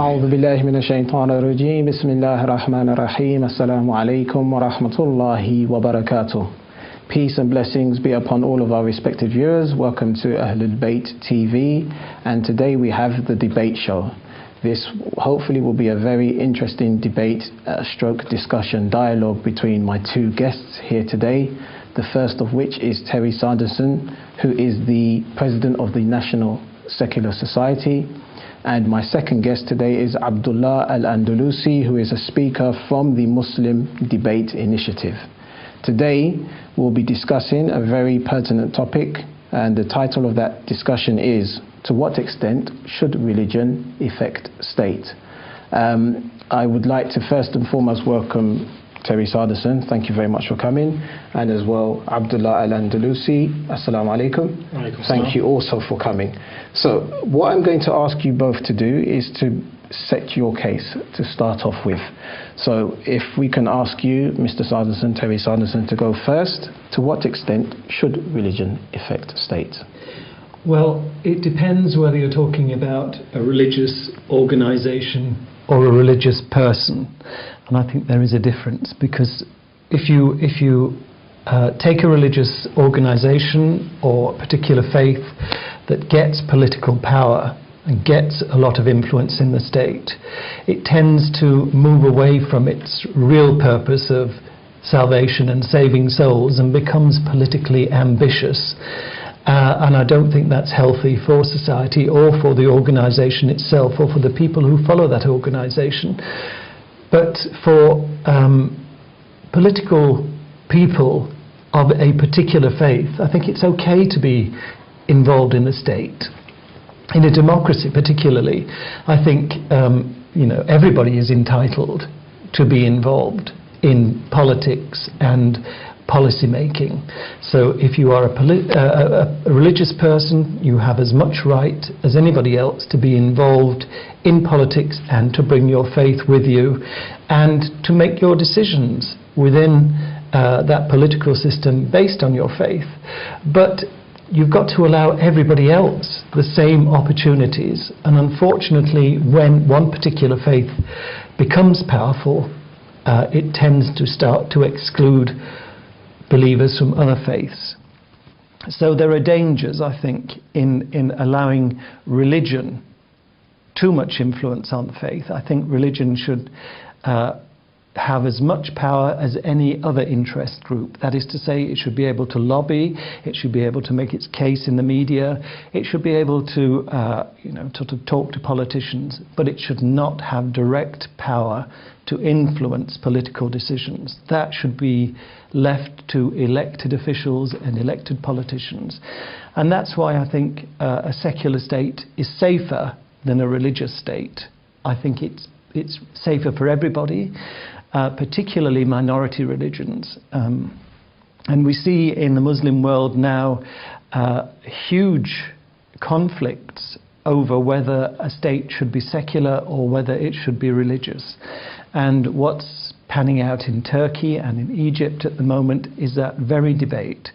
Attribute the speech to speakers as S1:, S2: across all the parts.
S1: أعوذ بالله من الشيطان الرجيم بسم الله الرحمن الرحيم السلام عليكم ورحمة الله وبركاته. Peace and blessings be upon all of our respected viewers. Welcome to Ahlul Bayt TV, and today we have the debate show. This hopefully will be a very interesting debate, stroke discussion, dialogue between my two guests here today. The first of which is Terry Sanderson, who is the President of the National Secular Society. And my second guest today is Abdullah al Andalusi, who is a speaker from the Muslim Debate Initiative. Today we'll be discussing a very pertinent topic, and the title of that discussion is, to what extent should religion affect state? I would like to first and foremost welcome Terry Sanderson. Thank you very much for coming, and as well Abdullah al Andalusi. Assalamu alaikum. Thank you also for coming. So what I'm going to ask you both to do is to set your case to start off with. So if we can ask you, Mr. Sanderson, Terry Sanderson, to go first. To what extent should religion affect state?
S2: Well, it depends whether you're talking about a religious organisation or a religious person, and I think there is a difference, because if you take a religious organisation or a particular faith that gets political power and gets a lot of influence in the state, it tends to move away from its real purpose of salvation and saving souls and becomes politically ambitious. And I don't think that's healthy for society or for the organisation itself or for the people who follow that organisation. But for political people of a particular faith, I think it's okay to be involved in the state. In a democracy particularly, I think everybody is entitled to be involved in politics and policy making. So if you are a religious person, you have as much right as anybody else to be involved in politics and to bring your faith with you and to make your decisions within that political system based on your faith. But you've got to allow everybody else the same opportunities, and unfortunately when one particular faith becomes powerful, it tends to start to exclude believers from other faiths. So there are dangers, I think, in allowing religion too much influence on faith. I think religion should have as much power as any other interest group. That is to say, it should be able to lobby, it should be able to make its case in the media, it should be able to talk to politicians, but it should not have direct power to influence political decisions. That should be left to elected officials and elected politicians. And that's why I think a secular state is safer than a religious state. I think it's safer for everybody, particularly minority religions. And we see in the Muslim world now huge conflicts over whether a state should be secular or whether it should be religious. And what's panning out in Turkey and in Egypt at the moment is that very debate.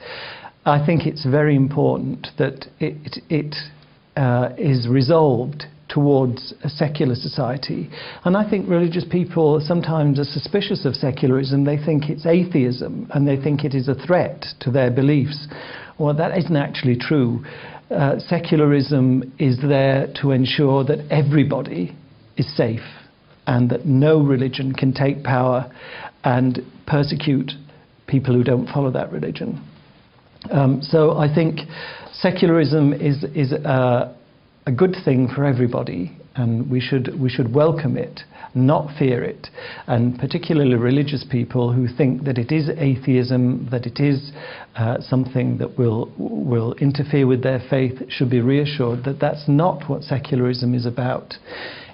S2: I think it's very important that it is resolved towards a secular society. And I think religious people sometimes are suspicious of secularism. They think it's atheism and they think it is a threat to their beliefs. Well, that isn't actually true. Secularism is there to ensure that everybody is safe and that no religion can take power and persecute people who don't follow that religion. So I think secularism is a good thing for everybody, and we should welcome it, not fear it. And particularly religious people who think that it is atheism, that it is something that will interfere with their faith, should be reassured that that's not what secularism is about.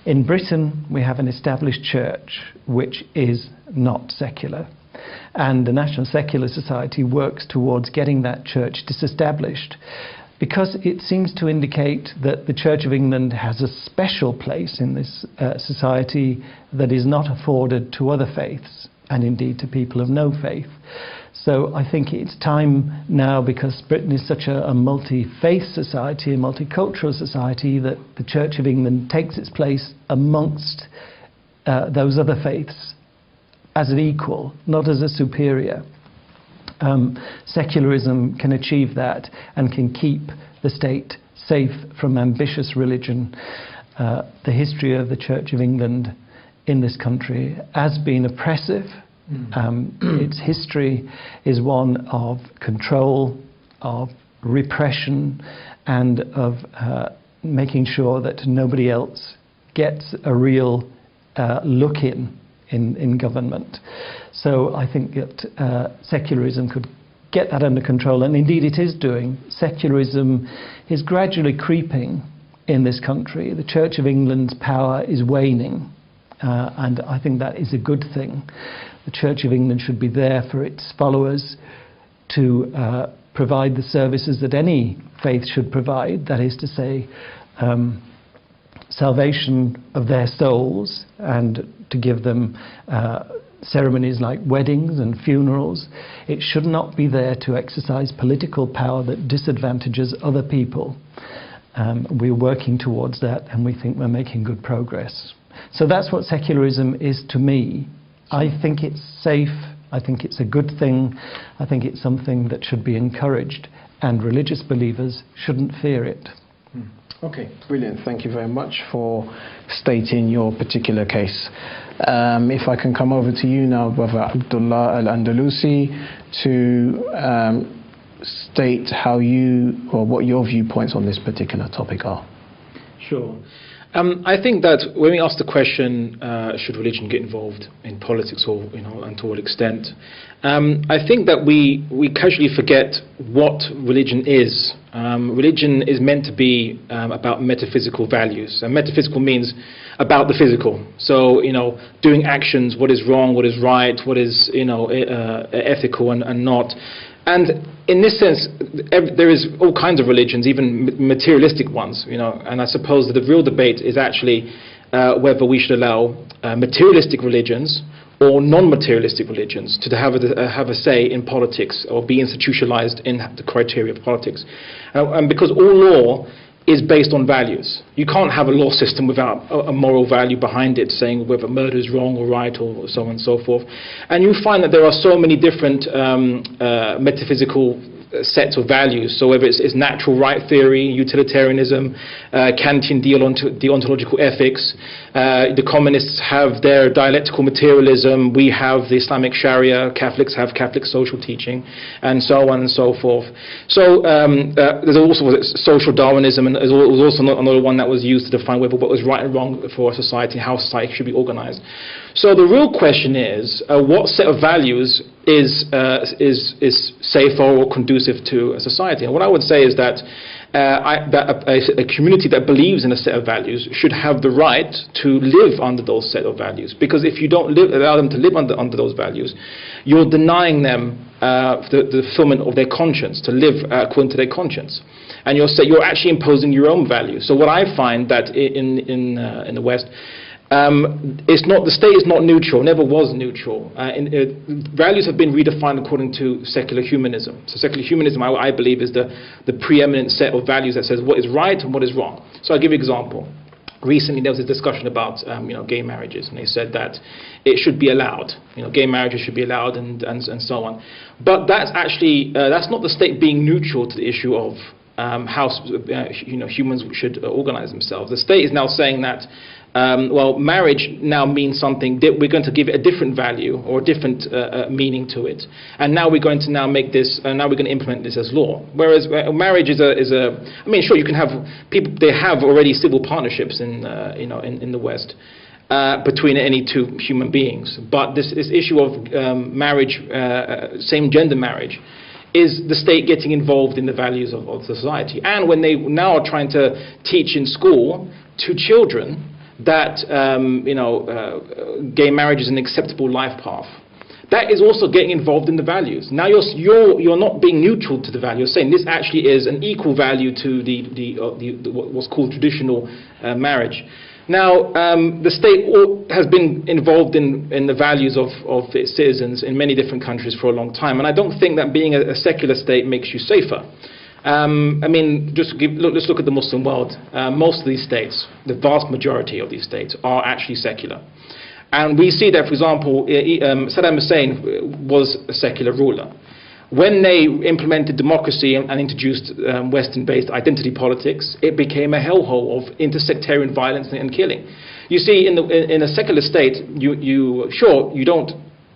S2: In Britain, we have an established church which is not secular, and the National Secular Society works towards getting that church disestablished, because it seems to indicate that the Church of England has a special place in this society that is not afforded to other faiths, and indeed to people of no faith. So I think it's time now, because Britain is such a multi-faith society, a multicultural society, that the Church of England takes its place amongst those other faiths as an equal, not as a superior. Secularism can achieve that and can keep the state safe from ambitious religion. The history of the Church of England in this country has been oppressive. Its history is one of control, of repression, and of making sure that nobody else gets a real look in government. So I think that secularism could get that under control, and indeed it is doing. Secularism is gradually creeping in this country. The Church of England's power is waning, and I think that is a good thing. The Church of England should be there for its followers to provide the services that any faith should provide, that is to say, salvation of their souls, and to give them ceremonies like weddings and funerals. It should not be there to exercise political power that disadvantages other people. We're working towards that, and we think we're making good progress. So that's what secularism is to me. I think it's safe. I think it's a good thing. I think it's something that should be encouraged, and religious believers shouldn't fear it.
S1: Okay, brilliant. Thank you very much for stating your particular case. If I can come over to you now, Brother Abdullah al Andalusi, to state how you, or what your viewpoints on this particular topic are.
S3: Sure. I think that when we ask the question, should religion get involved in politics, or and to what extent, I think that we casually forget what religion is. Religion is meant to be about metaphysical values, and metaphysical means about the physical. So doing actions, what is wrong, what is right, what is ethical and not. And in this sense, there is all kinds of religions, even materialistic ones, and I suppose that the real debate is actually whether we should allow materialistic religions or non-materialistic religions to have a say in politics, or be institutionalized in the criteria of politics. And because all law is based on values. You can't have a law system without a moral value behind it, saying whether murder is wrong or right, or so on and so forth. And you find that there are so many different metaphysical sets of values. So whether it's natural right theory, utilitarianism, Kantian deontological ethics, the communists have their dialectical materialism, we have the Islamic Sharia, Catholics have Catholic social teaching, and so on and so forth. So there's also social Darwinism, and there was also another one that was used to define whether what was right and wrong for a society, how society should be organized. So the real question is, what set of values is safer or conducive to a society? And what I would say is that a community that believes in a set of values should have the right to live under those set of values. Because if you don't allow them to live under those values, you're denying them the fulfillment of their conscience, to live according to their conscience. And you're actually imposing your own values. So what I find that in the West, the state is not neutral, never was neutral. Values have been redefined according to secular humanism. So secular humanism, I believe, is the preeminent set of values that says what is right and what is wrong. So I'll give you an example. Recently there was a discussion about gay marriages, and they said that it should be allowed. Gay marriages should be allowed, and so on. But that's actually that's not the state being neutral to the issue of how humans should organize themselves. The state is now saying that marriage now means something that we're going to give it a different value or a different meaning to it, and now we're going to make this. Now we're going to implement this as law. Whereas marriage is a. I mean, sure, you can have people. They have already civil partnerships in the West between any two human beings, but this issue of marriage, same-gender marriage, is the state getting involved in the values of society. And when they now are trying to teach in school to children that gay marriage is an acceptable life path, that is also getting involved in the values. Now you're not being neutral to the value. You're saying this actually is an equal value to the what's called traditional marriage. Now, the state has been involved in the values of its citizens in many different countries for a long time, and I don't think that being a secular state makes you safer. I mean, let's look at the Muslim world. Most of these states, the vast majority of these states, are actually secular. And we see that, for example, Saddam Hussein was a secular ruler. When they implemented democracy and introduced Western-based identity politics, it became a hellhole of intersectarian violence and killing. You see, in a secular state, you don't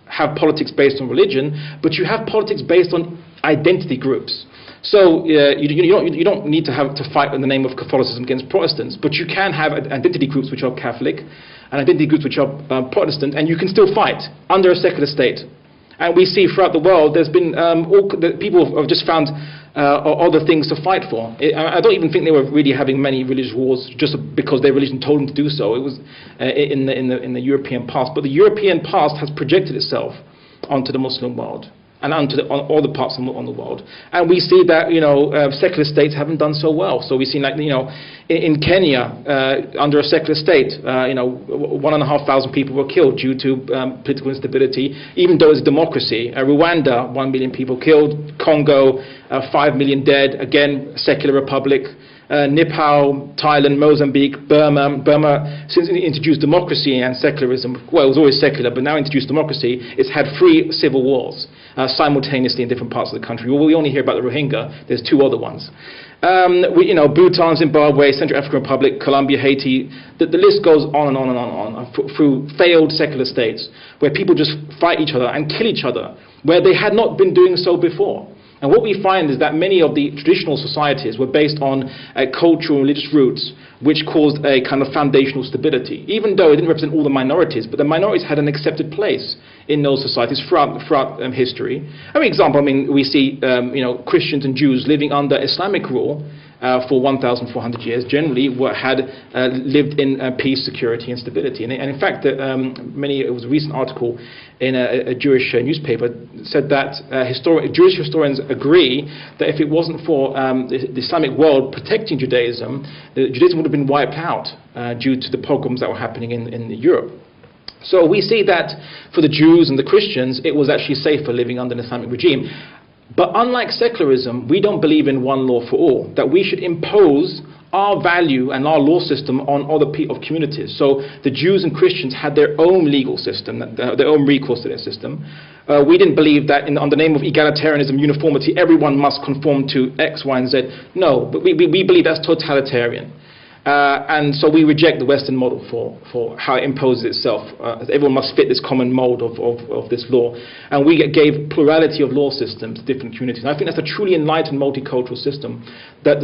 S3: have politics based on religion, but you have politics based on identity groups. So you don't need to fight in the name of Catholicism against Protestants, but you can have identity groups which are Catholic and identity groups which are Protestant, and you can still fight under a secular state. And we see throughout the world, there's been people have just found other things to fight for. I don't even think they were really having many religious wars just because their religion told them to do so. It was in the European past, but the European past has projected itself onto the Muslim world and onto all the parts on the world. And we see that secular states haven't done so well. So we see, like, in Kenya, under a secular state, 1,500 people were killed due to political instability, even though it's a democracy. Rwanda, 1 million people killed. Congo, 5 million dead. Again, secular republic. Nepal, Thailand, Mozambique, Burma, since it introduced democracy and secularism, well, it was always secular, but now introduced democracy, it's had 3 civil wars simultaneously in different parts of the country. Well, we only hear about the Rohingya. There's 2 other ones. Bhutan, Zimbabwe, Central African Republic, Colombia, Haiti, the list goes on and on and on through failed secular states where people just fight each other and kill each other, where they had not been doing so before. And what we find is that many of the traditional societies were based on cultural and religious roots, which caused a kind of foundational stability, even though it didn't represent all the minorities, but the minorities had an accepted place in those societies throughout history. We see Christians and Jews living under Islamic rule for 1,400 years, generally had lived in peace, security, and stability. And in fact, it was a recent article in a Jewish newspaper said that Jewish historians agree that if it wasn't for the Islamic world protecting Judaism, Judaism would have been wiped out due to the pogroms that were happening in Europe. So we see that for the Jews and the Christians, it was actually safer living under an Islamic regime. But unlike secularism, we don't believe in one law for all, that we should impose our value and our law system on other communities. So the Jews and Christians had their own legal system, their own recourse to their system. We didn't believe that on the name of egalitarianism, uniformity, everyone must conform to X, Y, and Z. No, but we believe that's totalitarian. And so we reject the Western model for how it imposes itself. Everyone must fit this common mold of this law. And we gave plurality of law systems to different communities. And I think that's a truly enlightened multicultural system that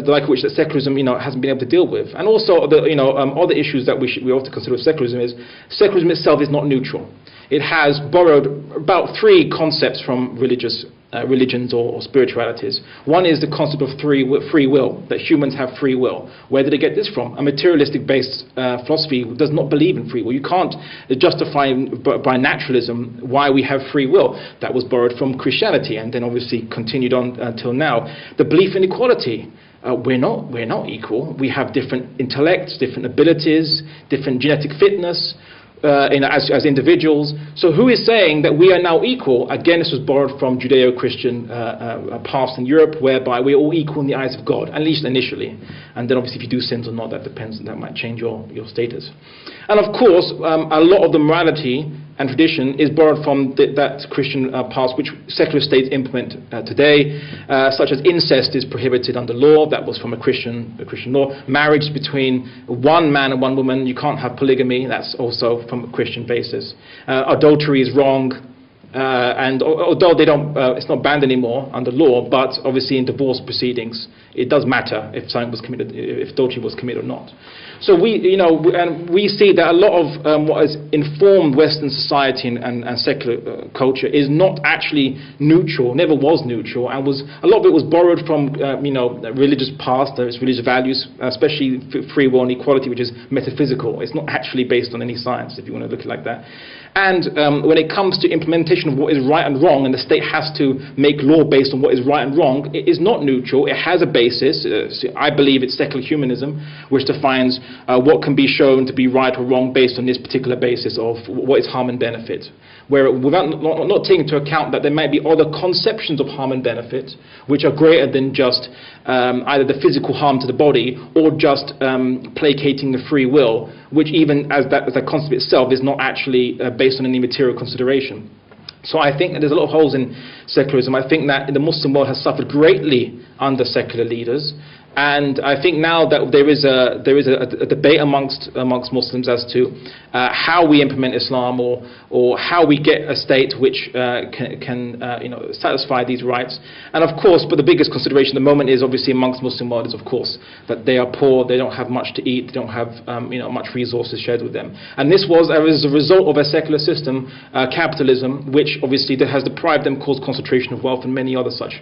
S3: secularism hasn't been able to deal with. And also other issues that we ought to consider with secularism is secularism itself is not neutral. It has borrowed about 3 concepts from religions or spiritualities. One is the concept of free will, that humans have free will. Where did it get this from? A materialistic-based philosophy does not believe in free will. You can't justify by naturalism why we have free will. That was borrowed from Christianity and then obviously continued on until now. The belief in equality. We're not equal. We have different intellects, different abilities, different genetic fitness. As individuals. So who is saying that we are now equal? Again, this was borrowed from Judeo-Christian past in Europe, whereby we're all equal in the eyes of God, at least initially. And then obviously if you do sins or not, that depends, that might change your status. And of course, a lot of the morality and tradition is borrowed from that Christian past, which secular states implement today, such as incest is prohibited under law. That was from a Christian law. Marriage between one man and one woman, you can't have polygamy. That's also from a Christian basis. Adultery is wrong. And although it's not banned anymore under law, but obviously in divorce proceedings, it does matter if something was committed, if adultery was committed or not. So we see that a lot of what has informed Western society and secular culture is not actually neutral, never was neutral, and a lot of it was borrowed from religious past, those religious values, especially free will and equality, which is metaphysical. It's not actually based on any science, if you want to look at it like that. And when it comes to implementation conversation of what is right and wrong, and the state has to make law based on what is right and wrong, it is not neutral. It has a basis. I believe it's secular humanism, which defines what can be shown to be right or wrong based on this particular basis of what is harm and benefit. Where without not taking into account that there might be other conceptions of harm and benefit, which are greater than just either the physical harm to the body or just placating the free will, which even as that concept itself is not actually based on any material consideration. So I think that there's a lot of holes in secularism. I think that the Muslim world has suffered greatly under secular leaders. And I think now that there is a debate amongst Muslims as to how we implement Islam, or how we get a state which can satisfy these rights. And of course, but the biggest consideration at the moment is obviously amongst Muslim world is of course that they are poor, they don't have much to eat, they don't have much resources shared with them. And this was as a result of a secular system, capitalism, which obviously has deprived them, caused concentration of wealth and many other such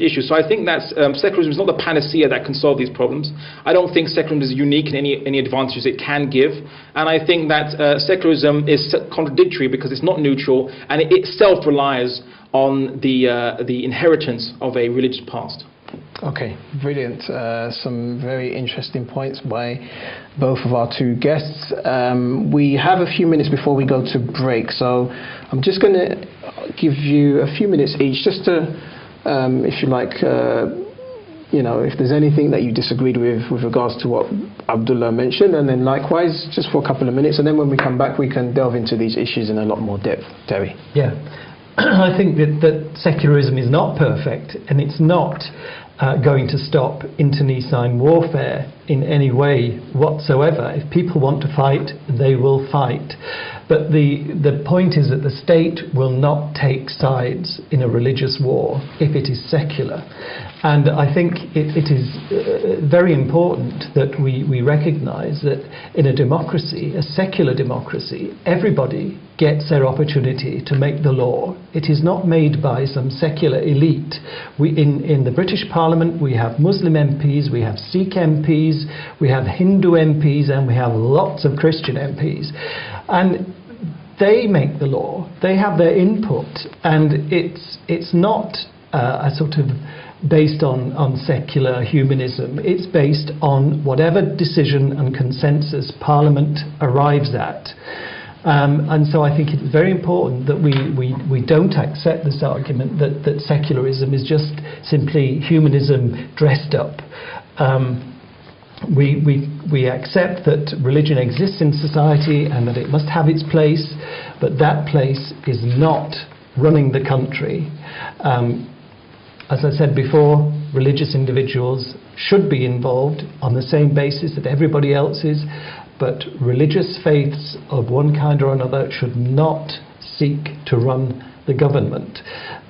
S3: issues. So I think that secularism is not the panacea that can solve these problems. I don't think secularism is unique in any advantages it can give, and I think that secularism is contradictory because it's not neutral, and it itself relies on the inheritance of a religious past.
S1: Okay, brilliant. Some very interesting points by both of our two guests. We have a few minutes before we go to break, so I'm just going to give you a few minutes each just to, if you like, if there's anything that you disagreed with regards to what Abdullah mentioned, and then likewise, just for a couple of minutes, and then when we come back, we can delve into these issues in a lot more depth. Terry?
S2: Yeah, I think that secularism is not perfect, and it's not going to stop internecine warfare in any way whatsoever. If people want to fight, they will fight. But the point is that the state will not take sides in a religious war if it is secular. And I think it is very important that we recognise that in a democracy, a secular democracy, everybody gets their opportunity to make the law. It is not made by some secular elite. In the British Parliament, we have Muslim MPs, we have Sikh MPs, we have Hindu MPs, and we have lots of Christian MPs. And they make the law, they have their input, and it's not a sort of based on secular humanism. It's based on whatever decision and consensus Parliament arrives at. And so I think it's very important that we don't accept this argument that secularism is just simply humanism dressed up. We accept that religion exists in society and that it must have its place, but that place is not running the country. As I said before, religious individuals should be involved on the same basis that everybody else is, but religious faiths of one kind or another should not seek to run the government,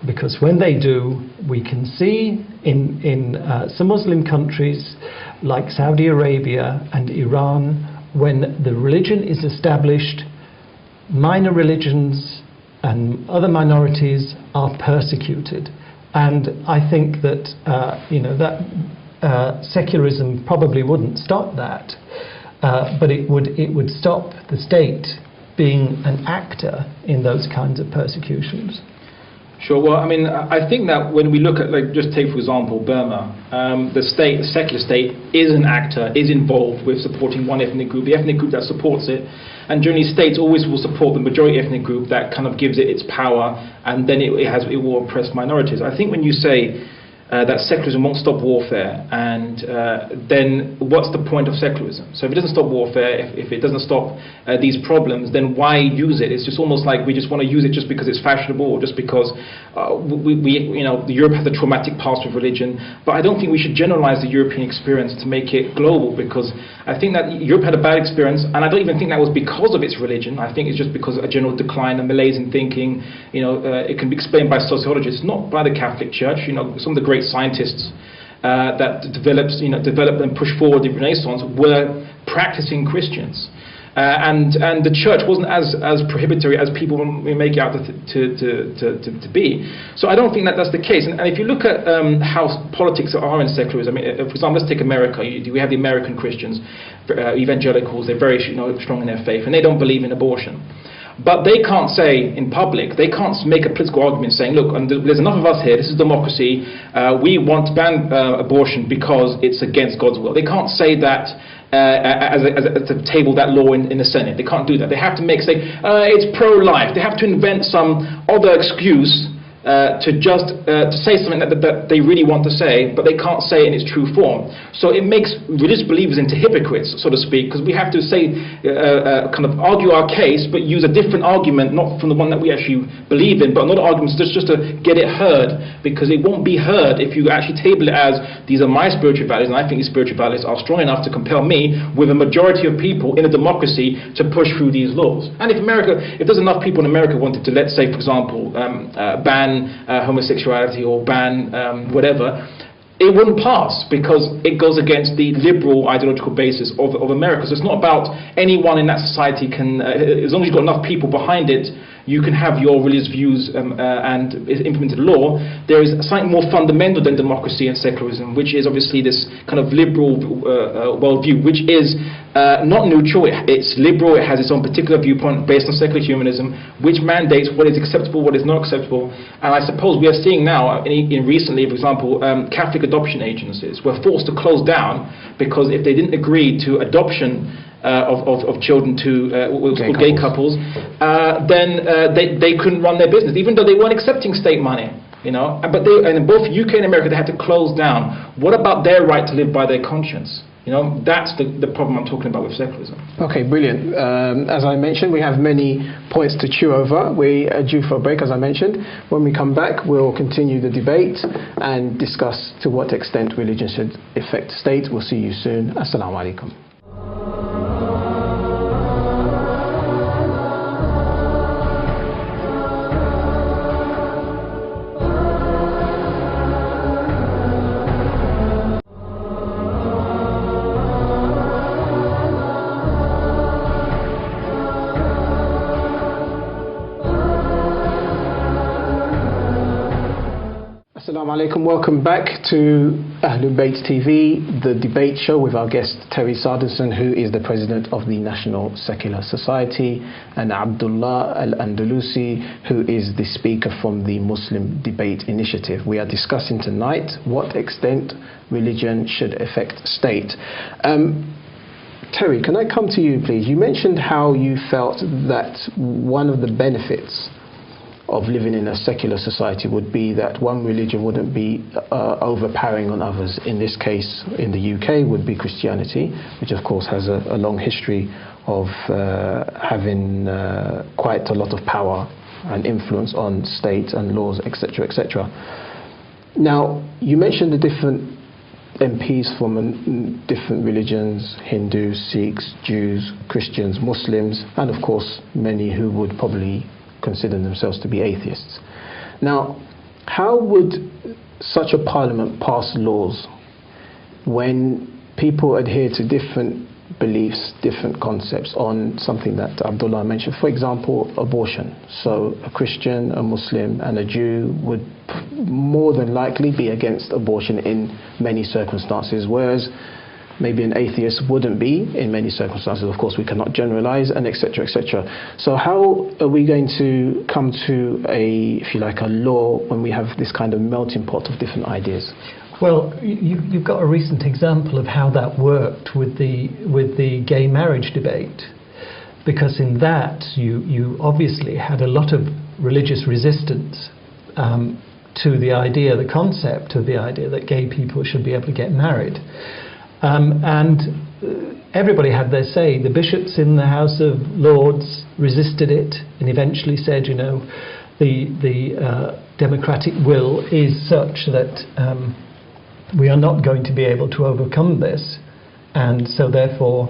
S2: because when they do, we can see in some Muslim countries like Saudi Arabia and Iran, when the religion is established, minor religions and other minorities are persecuted. And I think that secularism probably wouldn't stop that, but it would stop the state being an actor in those kinds of persecutions.
S3: Sure. Well, I mean, I think that when we look at, like, just take for example Burma, the secular state is an actor, is involved with supporting one ethnic group, the ethnic group that supports it, and generally states always will support the majority ethnic group that kind of gives it its power, and then it will oppress minorities. I think when you say that secularism won't stop warfare, and then what's the point of secularism? So if it doesn't stop warfare, if it doesn't stop these problems, then why use it? It's just almost like we just want to use it just because it's fashionable, or just because Europe has a traumatic past with religion. But I don't think we should generalize the European experience to make it global, because I think that Europe had a bad experience, and I don't even think that was because of its religion. I think it's just because of a general decline and malaise in thinking. It can be explained by sociologists, not by the Catholic Church. Some of the great scientists that developed and pushed forward the Renaissance were practicing Christians, and the church wasn't as prohibitory as people make it out to be. So I don't think that that's the case. And if you look at how politics are in secularism, for example, let's take America. We have the American Christians, evangelicals. They're very strong in their faith, and they don't believe in abortion. But they can't say in public, they can't make a political argument saying, look, there's enough of us here, this is democracy, we want to ban abortion because it's against God's will. They can't say that to table that law in the Senate. They can't do that. They have to say, it's pro-life. They have to invent some other excuse to say something that they really want to say, but they can't say it in its true form. So it makes religious believers into hypocrites, so to speak, because we have to say, kind of argue our case, but use a different argument, not from the one that we actually believe in, but another argument just to get it heard, because it won't be heard if you actually table it as, these are my spiritual values, and I think these spiritual values are strong enough to compel me, with a majority of people in a democracy, to push through these laws. And if there's enough people in America wanted to, let's say, for example, ban homosexuality or ban whatever, it wouldn't pass because it goes against the liberal ideological basis of America. So it's not about anyone in that society can, as long as you've got enough people behind it, you can have your religious views and implemented law. There is something more fundamental than democracy and secularism, which is obviously this kind of liberal worldview, which is not neutral. It's liberal. It has its own particular viewpoint based on secular humanism, which mandates what is acceptable, what is not acceptable. And I suppose we are seeing now, in recently, for example, Catholic adoption agencies were forced to close down because if they didn't agree to adoption of children to gay couples, then they couldn't run their business, even though they weren't accepting state money. But in both UK and America, they had to close down. What about their right to live by their conscience? That's the problem I'm talking about with secularism. Okay, brilliant.
S1: As I mentioned, we have many points to chew over. We are due for a break, as I mentioned. When we come back, we'll continue the debate and discuss to what extent religion should affect the state. We'll see you soon. Assalamu alaikum. Assalamu alaikum. Welcome back to Ahlul Bayt TV, the debate show with our guest Terry Sanderson, who is the president of the National Secular Society, and Abdullah al Andalusi, who is the speaker from the Muslim Debate Initiative. We are discussing tonight what extent religion should affect state. Terry, can I come to you, please? You mentioned how you felt that one of the benefits of living in a secular society would be that one religion wouldn't be overpowering on others. In this case, in the UK, would be Christianity, which of course has a long history of having quite a lot of power and influence on state and laws, etc., etc. Now, you mentioned the different MPs from different religions: Hindus, Sikhs, Jews, Christians, Muslims, and of course many who would probably consider themselves to be atheists. Now, how would such a parliament pass laws when people adhere to different beliefs, different concepts on something that Abdullah mentioned? For example, abortion. So a Christian, a Muslim and a Jew would more than likely be against abortion in many circumstances, whereas maybe an atheist wouldn't be in many circumstances. Of course, we cannot generalize, and etc., etc. So how are we going to come to if you like, a law when we have this kind of melting pot of different ideas?
S2: Well, you've got a recent example of how that worked with the gay marriage debate, because in that you obviously had a lot of religious resistance to the idea, the concept of the idea that gay people should be able to get married. And everybody had their say. The bishops in the House of Lords resisted it and eventually said, the democratic will is such that we are not going to be able to overcome this, and so therefore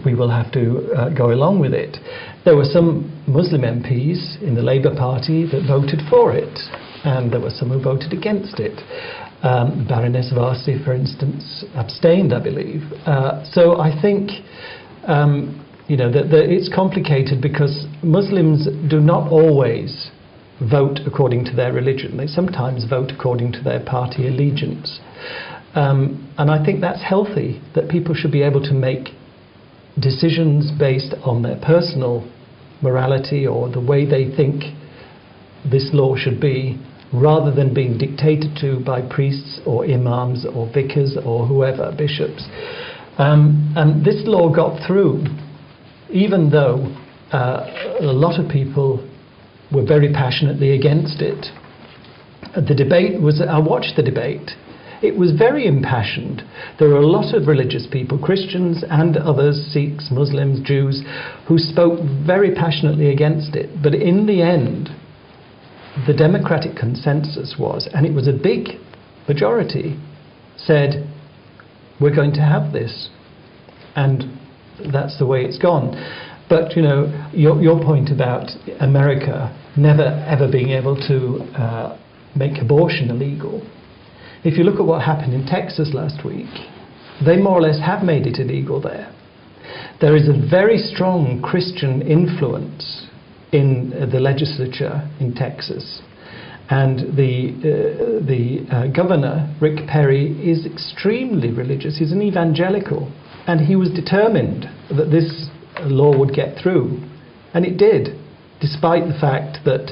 S2: we will have to go along with it. There were some Muslim MPs in the Labour Party that voted for it, and there were some who voted against it. Baroness Varsi, for instance, abstained, I believe. So I think that it's complicated because Muslims do not always vote according to their religion. They sometimes vote according to their party allegiance. And I think that's healthy, that people should be able to make decisions based on their personal morality or the way they think this law should be, rather than being dictated to by priests or imams or vicars or whoever, bishops. And this law got through, even though a lot of people were very passionately against it. The debate was, I watched the debate, it was very impassioned. There were a lot of religious people, Christians and others, Sikhs, Muslims, Jews, who spoke very passionately against it. But in the end, the democratic consensus was, and it was a big majority, said, we're going to have this. And that's the way it's gone. But, you know, your point about America never ever being able to make abortion illegal. If you look at what happened in Texas last week, they more or less have made it illegal there. There is a very strong Christian influence in the legislature in Texas, and the governor, Rick Perry, is extremely religious. He's an evangelical, and he was determined that this law would get through, and it did, despite the fact that,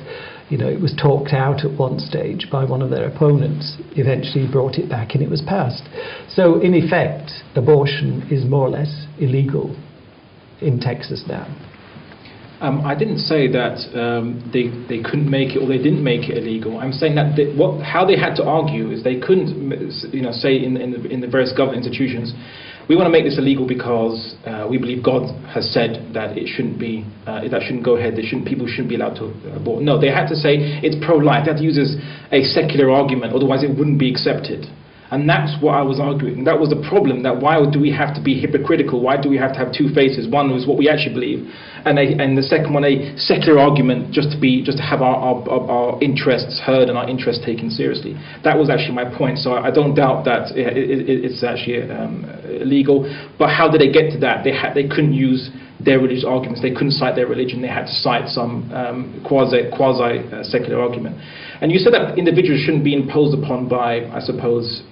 S2: you know, it was talked out at one stage by one of their opponents. Eventually brought it back and it was passed. So in effect, abortion is more or less illegal in Texas now.
S3: I didn't say that they couldn't make it or they didn't make it illegal. I'm saying that how they had to argue is they couldn't, you know, say in the various government institutions, we want to make this illegal because we believe God has said that it shouldn't be, that shouldn't go ahead. People shouldn't be allowed to abort. No, they had to say it's pro-life. They had to use a secular argument, otherwise it wouldn't be accepted. And that's what I was arguing. That was the problem, that why do we have to be hypocritical? Why do we have to have two faces? One was what we actually believe, and the second one, a secular argument just to have our interests heard and our interests taken seriously. That was actually my point. So I don't doubt that it's actually illegal. But how did they get to that? They couldn't use their religious arguments. They couldn't cite their religion. They had to cite some quasi secular argument. And you said that individuals shouldn't be imposed upon by, I suppose,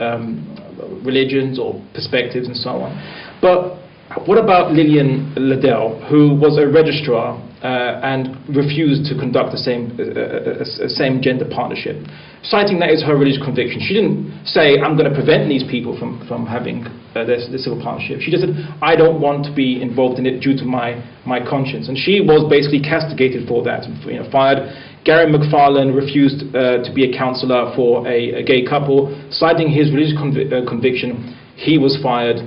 S3: religions or perspectives and so on. But what about Lillian Liddell, who was a registrar and refused to conduct a same gender partnership, citing that as her religious conviction? She didn't say, I'm going to prevent these people from having their civil partnership. She just said, I don't want to be involved in it due to my conscience. And she was basically castigated for that, you know, fired. Gary McFarlane refused to be a counsellor for a gay couple, citing his religious conviction. He was fired,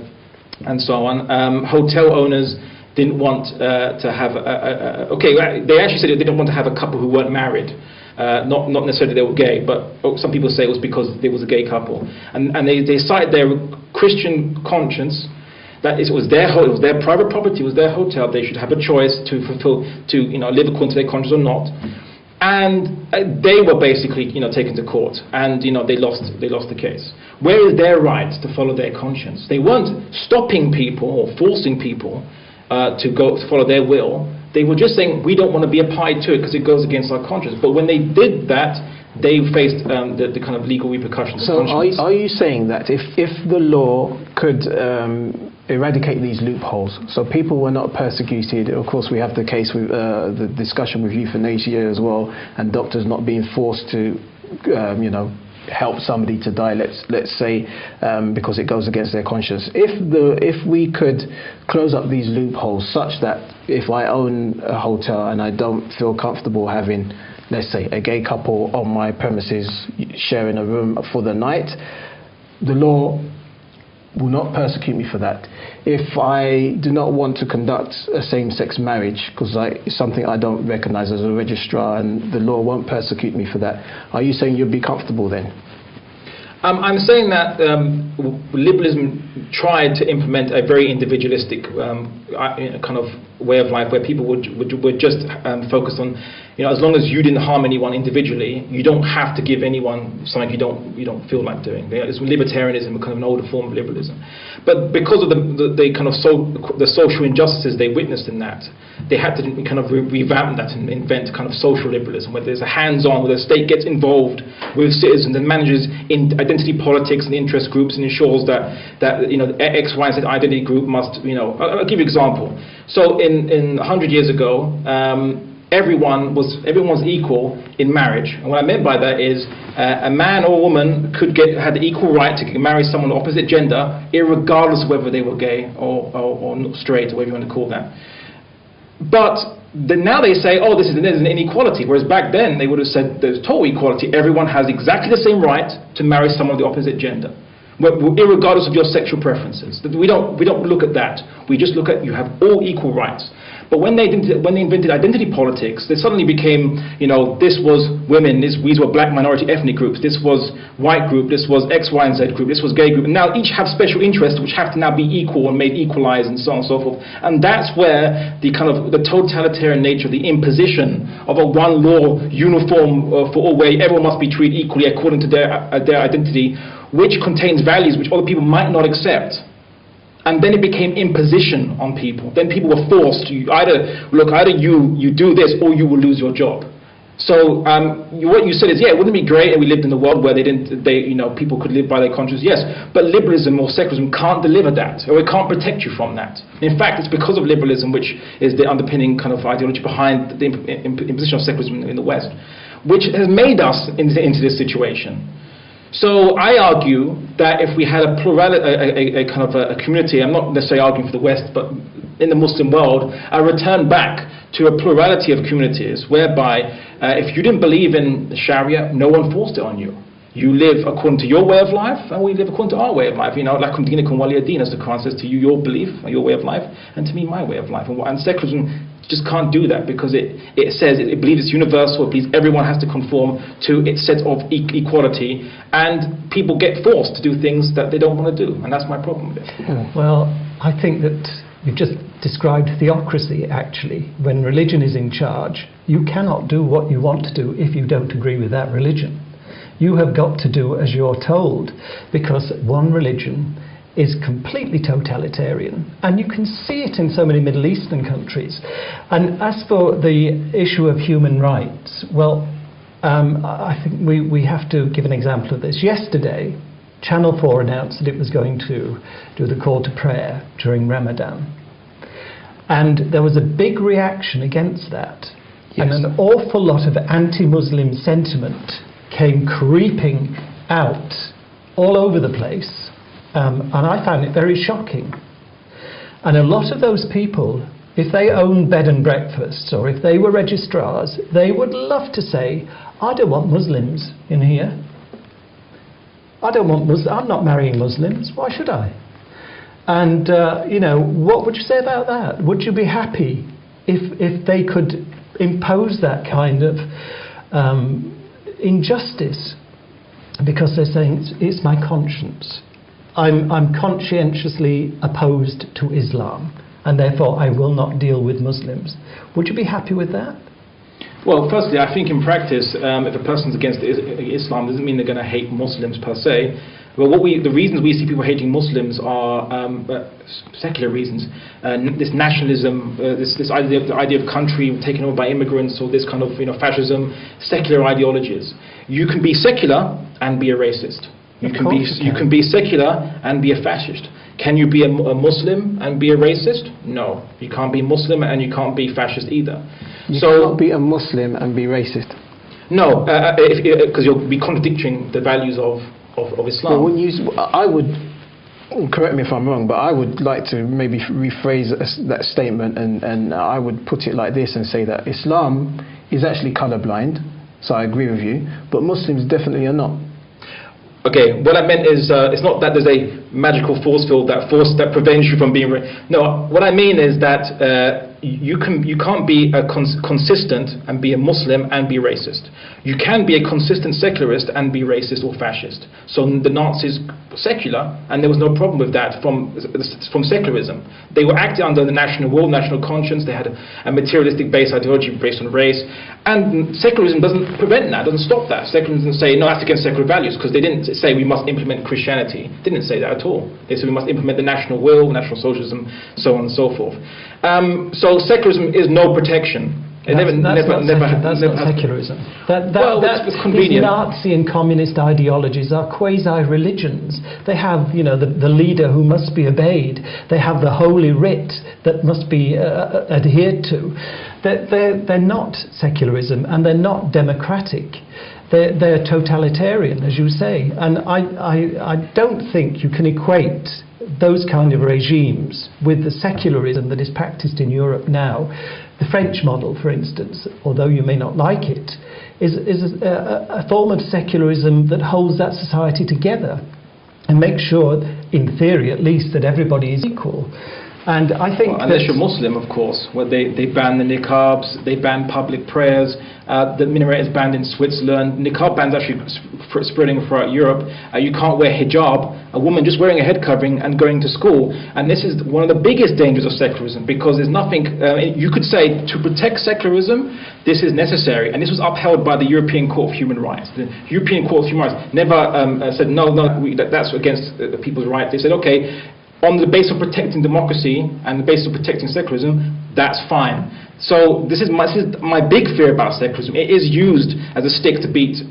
S3: and so on. Hotel owners didn't want to have they actually said they didn't want to have a couple who weren't married. Not necessarily they were gay, but some people say it was because there was a gay couple, and they cite their Christian conscience, that it was their private property, it was their hotel. They should have a choice to live according to their conscience or not. And they were basically, you know, taken to court, and you know they lost the case. Where is their right to follow their conscience? They weren't stopping people or forcing people to follow their will. They were just saying we don't want to be a party to it because it goes against our conscience. But when they did that, they faced the kind of legal repercussions.
S1: So are you saying that if the law could eradicate these loopholes, so people were not persecuted? Of course, we have the case with the discussion with euthanasia as well, and doctors not being forced to, help somebody to die. Let's say because it goes against their conscience. If we could close up these loopholes such that if I own a hotel and I don't feel comfortable having, let's say, a gay couple on my premises sharing a room for the night, the law will not persecute me for that. If I do not want to conduct a same-sex marriage because it's something I don't recognize as a registrar, and the law won't persecute me for that, are you saying you'd be comfortable then?
S3: I'm saying that liberalism tried to implement a very individualistic kind of way of life, where people would just focus on, as long as you didn't harm anyone individually, you don't have to give anyone something you don't feel like doing. It's libertarianism, a kind of an older form of liberalism. But because of the kind of the social injustices they witnessed in that, they had to kind of revamp that and invent kind of social liberalism, where there's a hands-on, where the state gets involved with citizens and manages in a identity politics and interest groups and ensures that X, Y, and Z identity group must, I'll give you an example. So in 100 years ago, everyone was equal in marriage. And what I meant by that is a man or a woman had the equal right to marry someone of the opposite gender, irregardless of whether they were gay or straight, or whatever you want to call that. But now they say, oh, there's an inequality, whereas back then they would have said there's total equality. Everyone has exactly the same right to marry someone of the opposite gender, irregardless of your sexual preferences. We don't look at that. We just look at you have all equal rights. But when they invented identity politics, they suddenly became, this was women, these were black minority ethnic groups, this was white group, this was X, Y, and Z group, this was gay group. And now each have special interests which have to now be equal and made equalized and so on and so forth. And that's where the totalitarian nature, the imposition of a one law uniform for all, where everyone must be treated equally according to their identity, which contains values which other people might not accept. And then it became imposition on people. Then people were forced to either you do this or you will lose your job. So what you said is, yeah, wouldn't it be great if we lived in a world where people could live by their conscience? Yes, but liberalism or secularism can't deliver that, or it can't protect you from that. In fact, it's because of liberalism, which is the underpinning kind of ideology behind the imposition of secularism in the West, which has made us into this situation. So I argue that if we had a community, I'm not necessarily arguing for the West, but in the Muslim world, a return back to a plurality of communities whereby if you didn't believe in Sharia, no one forced it on you. You live according to your way of life, and we live according to our way of life. Lakum dinakum waliya din, as the Quran says, to you your belief, your way of life, and to me my way of life. And secularism just can't do that, because it says it believes it's universal, it believes everyone has to conform to its set of equality, and people get forced to do things that they don't want to do, and that's my problem with it.
S2: Well, I think that you've just described theocracy, actually. When religion is in charge, you cannot do what you want to do if you don't agree with that religion. You have got to do as you're told, because one religion is completely totalitarian, and you can see it in so many Middle Eastern countries. And as for the issue of human rights, well, I think we have to give an example of this. Yesterday, Channel 4 announced that it was going to do the call to prayer during Ramadan, and there was a big reaction against that. Yes. And an awful lot of anti-Muslim sentiment came creeping out all over the place. And I found it very shocking. And a lot of those people, if they owned bed and breakfasts, or if they were registrars, they would love to say, I don't want Muslims in here. I'm not marrying Muslims. Why should I? And, what would you say about that? Would you be happy if they could impose that kind of injustice? Because they're saying, it's my conscience. I'm conscientiously opposed to Islam, and therefore I will not deal with Muslims. Would you be happy with that?
S3: Well, firstly, I think in practice, if a person's against Islam, doesn't mean they're going to hate Muslims per se. But the reasons we see people hating Muslims are secular reasons. This nationalism, this idea of country taken over by immigrants, or this kind of fascism, secular ideologies. You can be secular and be a racist. You can be secular and be a fascist. Can you be a Muslim and be a racist? No. You can't be Muslim and you can't be fascist either.
S1: You can't be a Muslim and be racist?
S3: No, because you'll be contradicting the values of Islam.
S1: Well, I would, correct me if I'm wrong, but I would like to maybe rephrase that statement, and I would put it like this and say that Islam is actually colorblind, so I agree with you, but Muslims definitely are not.
S3: Okay, what I meant is it's not that there's a magical force field that prevents you from being. No, what I mean is that you can't be consistent and be a Muslim and be racist. You can be a consistent secularist and be racist or fascist. So the Nazis were secular, and there was no problem with that from secularism. They were acting under the national will, national conscience. They had a materialistic based ideology based on race, and secularism doesn't prevent that, doesn't stop that. Secularism doesn't say no, that's against secular values, because they didn't say we must implement Christianity. They didn't say that at all. They said we must implement the national will, national socialism, so on and so forth. So secularism is no protection
S2: That's not secularism.
S3: It's convenient.
S2: Nazi and communist ideologies are quasi-religions. They have, the leader who must be obeyed. They have the holy writ that must be adhered to. They're not secularism, and they're not democratic. They're totalitarian, as you say. And I don't think you can equate those kind of regimes with the secularism that is practiced in Europe now. The French model, for instance, although you may not like it, is a form of secularism that holds that society together and makes sure, in theory at least, that everybody is equal. And I think
S3: unless you're Muslim, of course, where they ban the niqabs, they ban public prayers. The minaret is banned in Switzerland. Niqab ban's actually spreading throughout Europe. You can't wear hijab. A woman just wearing a head covering and going to school. And this is one of the biggest dangers of secularism, because there's nothing. You could say to protect secularism, this is necessary, and this was upheld by the European Court of Human Rights. The European Court of Human Rights never said no, that's against people's rights. They said, okay, on the basis of protecting democracy and the basis of protecting secularism, that's fine. So this is my big fear about secularism. It is used as a stick to beat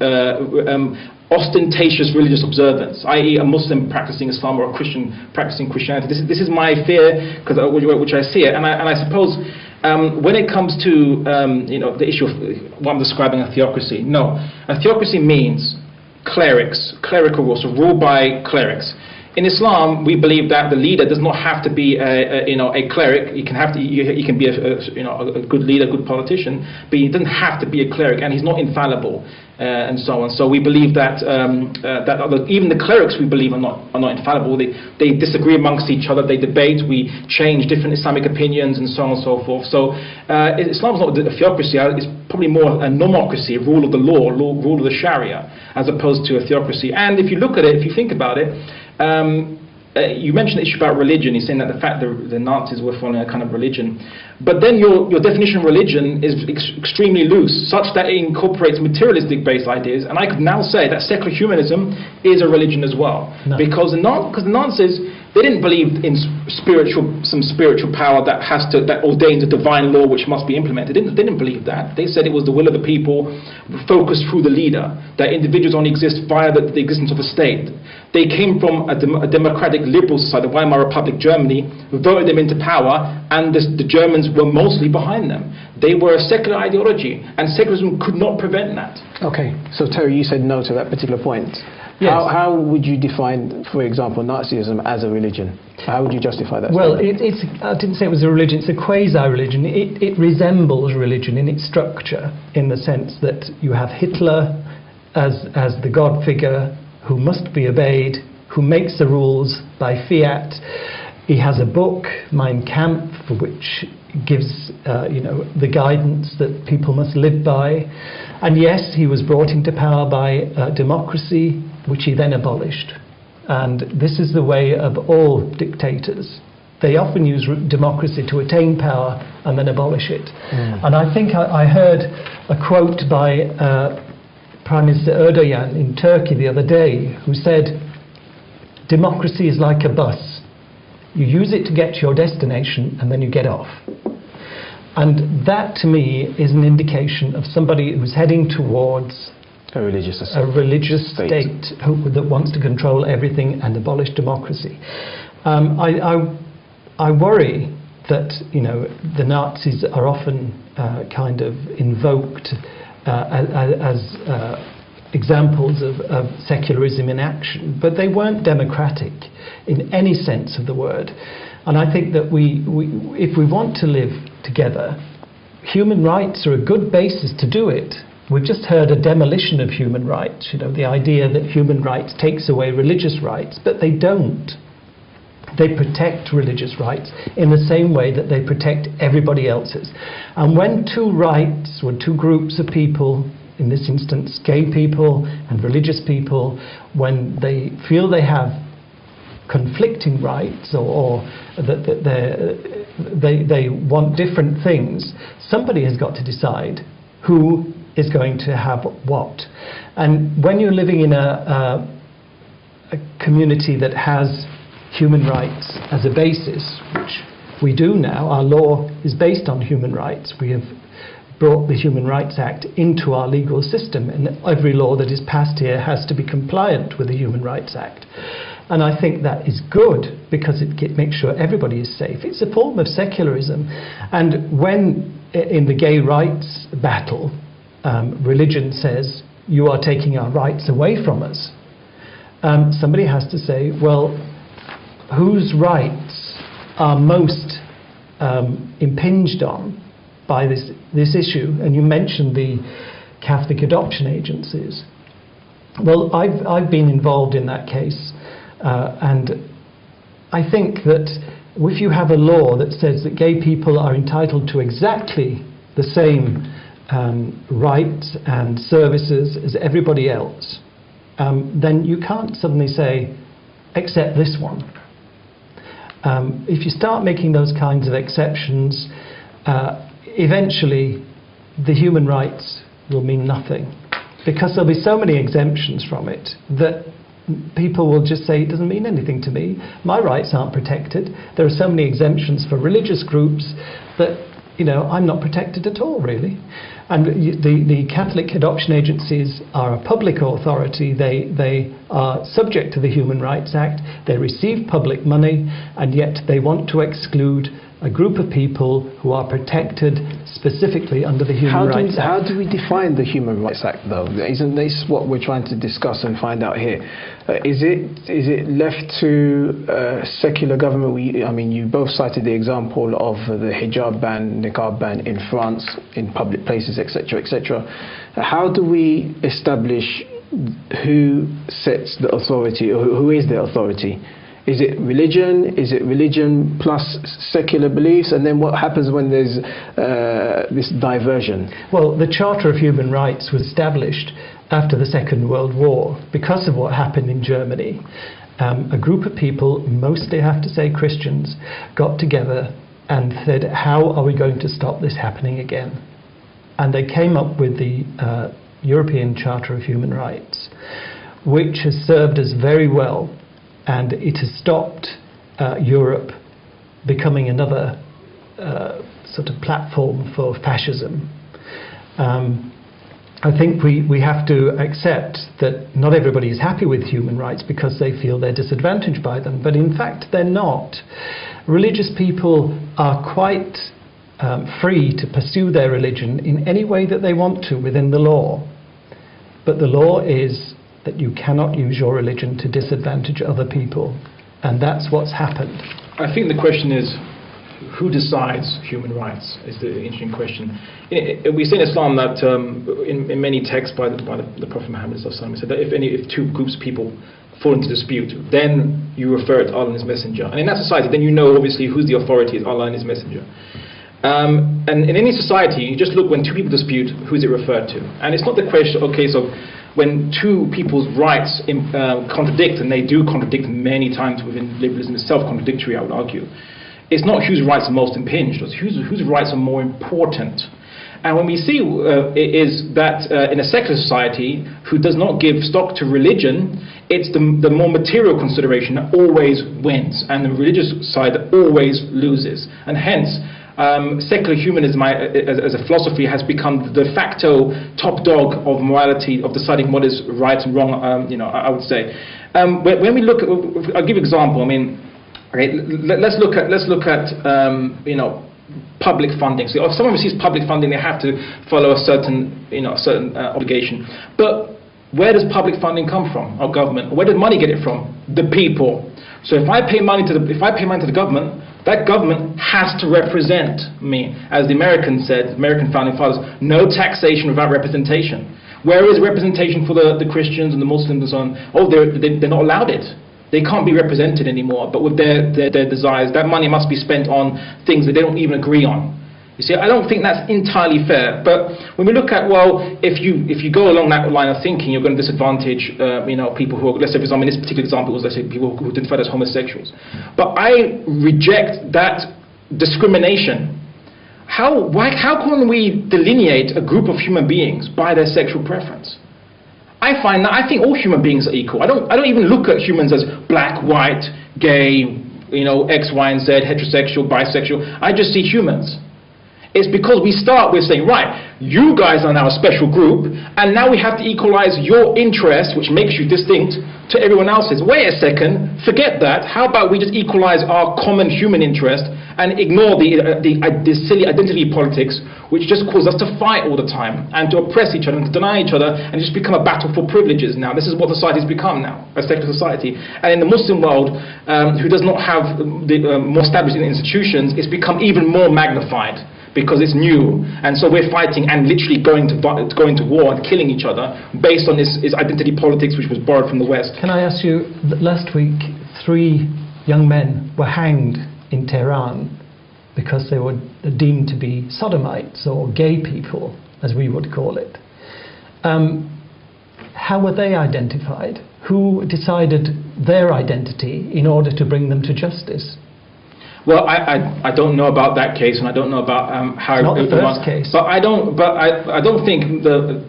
S3: ostentatious religious observance, i.e. a Muslim practicing Islam or a Christian practicing Christianity. This is my fear, because which I see it, and I suppose when it comes to the issue of what I'm describing, a theocracy. No, a theocracy means clerical rules, so ruled by clerics. In Islam, we believe that the leader does not have to be a cleric. He can be a good leader, good politician, but he doesn't have to be a cleric, and he's not infallible, and so on. So we believe that even the clerics, we believe, are not infallible. They disagree amongst each other. They debate. We change different Islamic opinions, and so on and so forth. So Islam is not a theocracy. It's probably more a nomocracy, a rule of the law, rule of the Sharia, as opposed to a theocracy. And if you look at it, if you think about it. You mentioned the issue about religion. You're saying that the fact that the Nazis were following a kind of religion, but then your definition of religion is extremely loose, such that it incorporates materialistic based ideas. And I could now say that secular humanism is a religion as well, because the Nazis, they didn't believe in some spiritual power that ordains a divine law which must be implemented. They didn't believe that. They said it was the will of the people, focused through the leader, that individuals only exist via the existence of a state. They came from a democratic liberal society, the Weimar Republic, Germany, who voted them into power, and the Germans were mostly behind them. They were a secular ideology, and secularism could not prevent that.
S1: Okay, so Terry, you said no to that particular point. Yes. How would you define, for example, Nazism as a religion? How would you justify that?
S2: Well, I didn't say it was a religion. It's a quasi-religion. It resembles religion in its structure, in the sense that you have Hitler as the God figure who must be obeyed, who makes the rules by fiat. He has a book, Mein Kampf, which gives the guidance that people must live by. And yes, he was brought into power by democracy, which he then abolished. And this is the way of all dictators. They often use democracy to attain power and then abolish it. And I think I heard a quote by Prime Minister Erdogan in Turkey the other day, who said, democracy is like a bus. You use it to get to your destination and then you get off. And that, to me, is an indication of somebody who's heading towards
S1: a religious
S2: state that wants to control everything and abolish democracy. I worry that the Nazis are often kind of invoked as examples of secularism in action, but they weren't democratic in any sense of the word. And I think that if we want to live together, human rights are a good basis to do it. We've just heard a demolition of human rights, the idea that human rights takes away religious rights, but they don't. They protect religious rights in the same way that they protect everybody else's. And when two rights, or two groups of people, in this instance gay people and religious people, when they feel they have conflicting rights or that they want different things, somebody has got to decide who is going to have what. And when you're living in a community that has human rights as a basis, which we do now, our law is based on human rights. We have brought the Human Rights Act into our legal system, and every law that is passed here has to be compliant with the Human Rights Act. And I think that is good, because it makes sure everybody is safe. It's a form of secularism. And when, in the gay rights battle, religion says, you are taking our rights away from us, somebody has to say, well, whose rights are most impinged on by this issue? And you mentioned the Catholic adoption agencies. Well, I've been involved in that case, and I think that if you have a law that says that gay people are entitled to exactly the same rights and services as everybody else, then you can't suddenly say, except this one. If you start making those kinds of exceptions, eventually the human rights will mean nothing, because there'll be so many exemptions from it that people will just say, it doesn't mean anything to me. My rights aren't protected. There are so many exemptions for religious groups that, you know, I'm not protected at all, really. And the Catholic adoption agencies are a public authority. They are subject to the Human Rights Act. They receive public money, and yet they want to exclude a group of people who are protected specifically under the Human Rights Act.
S1: How do we define the Human Rights Act, though? Isn't this what we're trying to discuss and find out here? Is it left to secular government? I mean, you both cited the example of the hijab ban, niqab ban in France, in public places, etc., etc. How do we establish who sets the authority, or who is the authority? Is it religion? Is it religion plus secular beliefs? And then what happens when there's this diversion?
S2: Well, the Charter of Human Rights was established after the Second World War because of what happened in Germany. A group of people, mostly I have to say Christians, got together and said, how are we going to stop this happening again? And they came up with the European Charter of Human Rights, which has served us very well. And it has stopped Europe becoming another sort of platform for fascism. I think we have to accept that not everybody is happy with human rights because they feel they're disadvantaged by them, but in fact they're not. Religious people are quite free to pursue their religion in any way that they want to within the law. But the law is that you cannot use your religion to disadvantage other people, and that's what's happened.
S3: I think the question is, who decides human rights is the interesting question. We see in Islam that in many texts by the Prophet Muhammad said that if two groups of people fall into dispute, then you refer to Allah and His Messenger. And in that society, then you know obviously who's the authority is Allah and His Messenger. And in any society, you just look when two people dispute, who's it referred to? And it's not the question, okay, so when two people's rights contradict, and they do contradict many times within liberalism, it's self-contradictory, I would argue. It's not whose rights are most impinged, it's whose rights are more important. And when we see is that in a secular society who does not give stock to religion, it's the more material consideration that always wins, and the religious side that always loses. And hence, secular humanism as a philosophy has become the de facto top dog of morality, of deciding what is right and wrong, I would say. When we look at, I'll give you an example. I mean, okay, let's look at public funding. So if someone receives public funding, they have to follow a certain obligation. But where does public funding come from? Our government. Where does money get it from? The people. So if I pay money to the government, that government has to represent me. As the Americans said, American founding fathers, no taxation without representation. Where is representation for the Christians and the Muslims and so on? Oh, they're not allowed it. They can't be represented anymore. But with their desires, that money must be spent on things that they don't even agree on. You see, I don't think that's entirely fair. But when we look at, well, if you go along that line of thinking, you're going to disadvantage, people who are, let's say, for example, in this particular example, was, let's say, people who identify as homosexuals. But I reject that discrimination. How can we delineate a group of human beings by their sexual preference? I think all human beings are equal. I don't even look at humans as black, white, gay, X, Y, and Z, heterosexual, bisexual. I just see humans. It's because we start with saying, right, you guys are now a special group, and now we have to equalize your interest, which makes you distinct, to everyone else's. Wait a second, forget that. How about we just equalize our common human interest and ignore the silly identity politics, which just cause us to fight all the time and to oppress each other and to deny each other, and just become a battle for privileges now. This is what society has become now, a secular society. And in the Muslim world, who does not have the more established institutions, it's become even more magnified, because it's new, and so we're fighting and literally going to war and killing each other based on this identity politics, which was borrowed from the West.
S2: Can I ask you, last week 3 young men were hanged in Tehran because they were deemed to be sodomites or gay people, as we would call it. How were they identified? Who decided their identity in order to bring them to justice?
S3: Well, I don't know about that case, and I don't know about how.
S2: Not the first case.
S3: But I don't think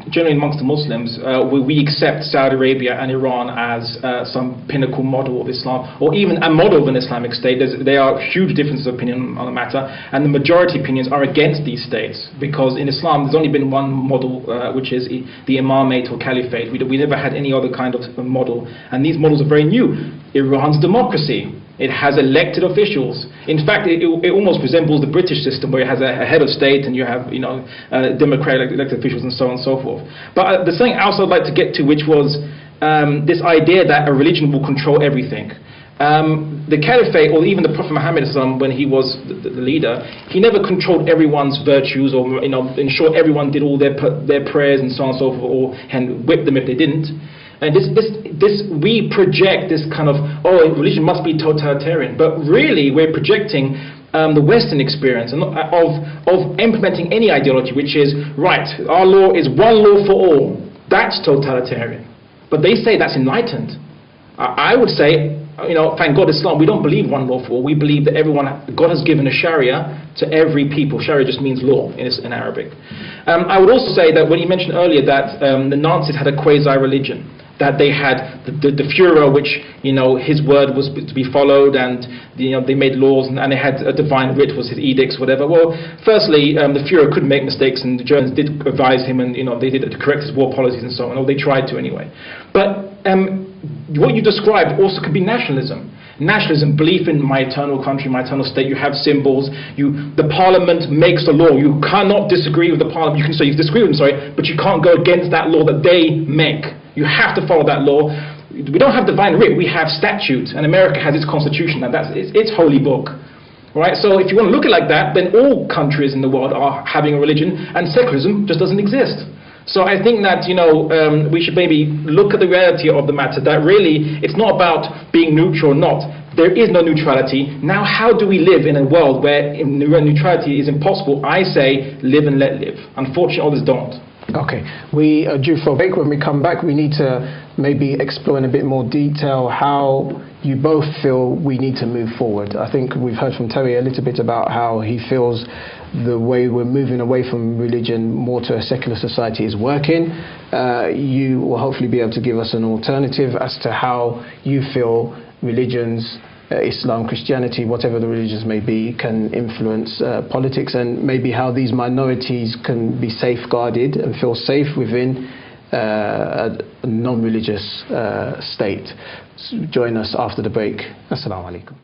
S3: generally amongst the Muslims we accept Saudi Arabia and Iran as some pinnacle model of Islam, or even a model of an Islamic state. There are huge differences of opinion on the matter, and the majority opinions are against these states, because in Islam there's only been one model, which is the imamate or caliphate. We never had any other kind of model, and these models are very new. Iran's democracy. It has elected officials. In fact, it almost resembles the British system, where it has a head of state and you have, democratic elected officials and so on and so forth. But there's something else I'd like to get to, which was this idea that a religion will control everything. The caliphate, or even the Prophet Muhammad, when he was the leader, he never controlled everyone's virtues, or ensured everyone did all their prayers and so on and so forth, and whipped them if they didn't. And we project this kind of, religion must be totalitarian, but really we're projecting the Western experience of implementing any ideology, which is, right, our law is one law for all. That's totalitarian. But they say that's enlightened. I would say, thank God Islam, we don't believe one law for all. We believe that God has given a Sharia to every people. Sharia just means law in Arabic. I would also say that when you mentioned earlier that the Nazis had a quasi-religion, that they had the Führer, which his word was to be followed, and they made laws, and they had a divine writ, was his edicts, whatever. Well, firstly, the Führer could make mistakes, and the Germans did advise him, and they did it to correct his war policies and so on, or they tried to anyway. But what you described also could be nationalism. Nationalism, belief in my eternal country, my eternal state. You have symbols. The parliament makes the law. You cannot disagree with the parliament. You disagree with them, but you can't go against that law that they make. You have to follow that law. We don't have divine writ. We have statutes, and America has its constitution, and that's its holy book. Right? So if you want to look at it like that, then all countries in the world are having a religion, and secularism just doesn't exist. So I think that we should maybe look at the reality of the matter, that really it's not about being neutral or not. There is no neutrality. Now how do we live in a world where neutrality is impossible? I say live and let live. Unfortunately, others don't.
S1: Okay, we are due for a break. When we come back, we need to maybe explore in a bit more detail how you both feel we need to move forward. I think we've heard from Terry a little bit about how he feels the way we're moving away from religion more to a secular society is working. You will hopefully be able to give us an alternative as to how you feel religions, Islam, Christianity, whatever the religions may be, can influence politics, and maybe how these minorities can be safeguarded and feel safe within a non-religious state. So join us after the break. Assalamu alaikum.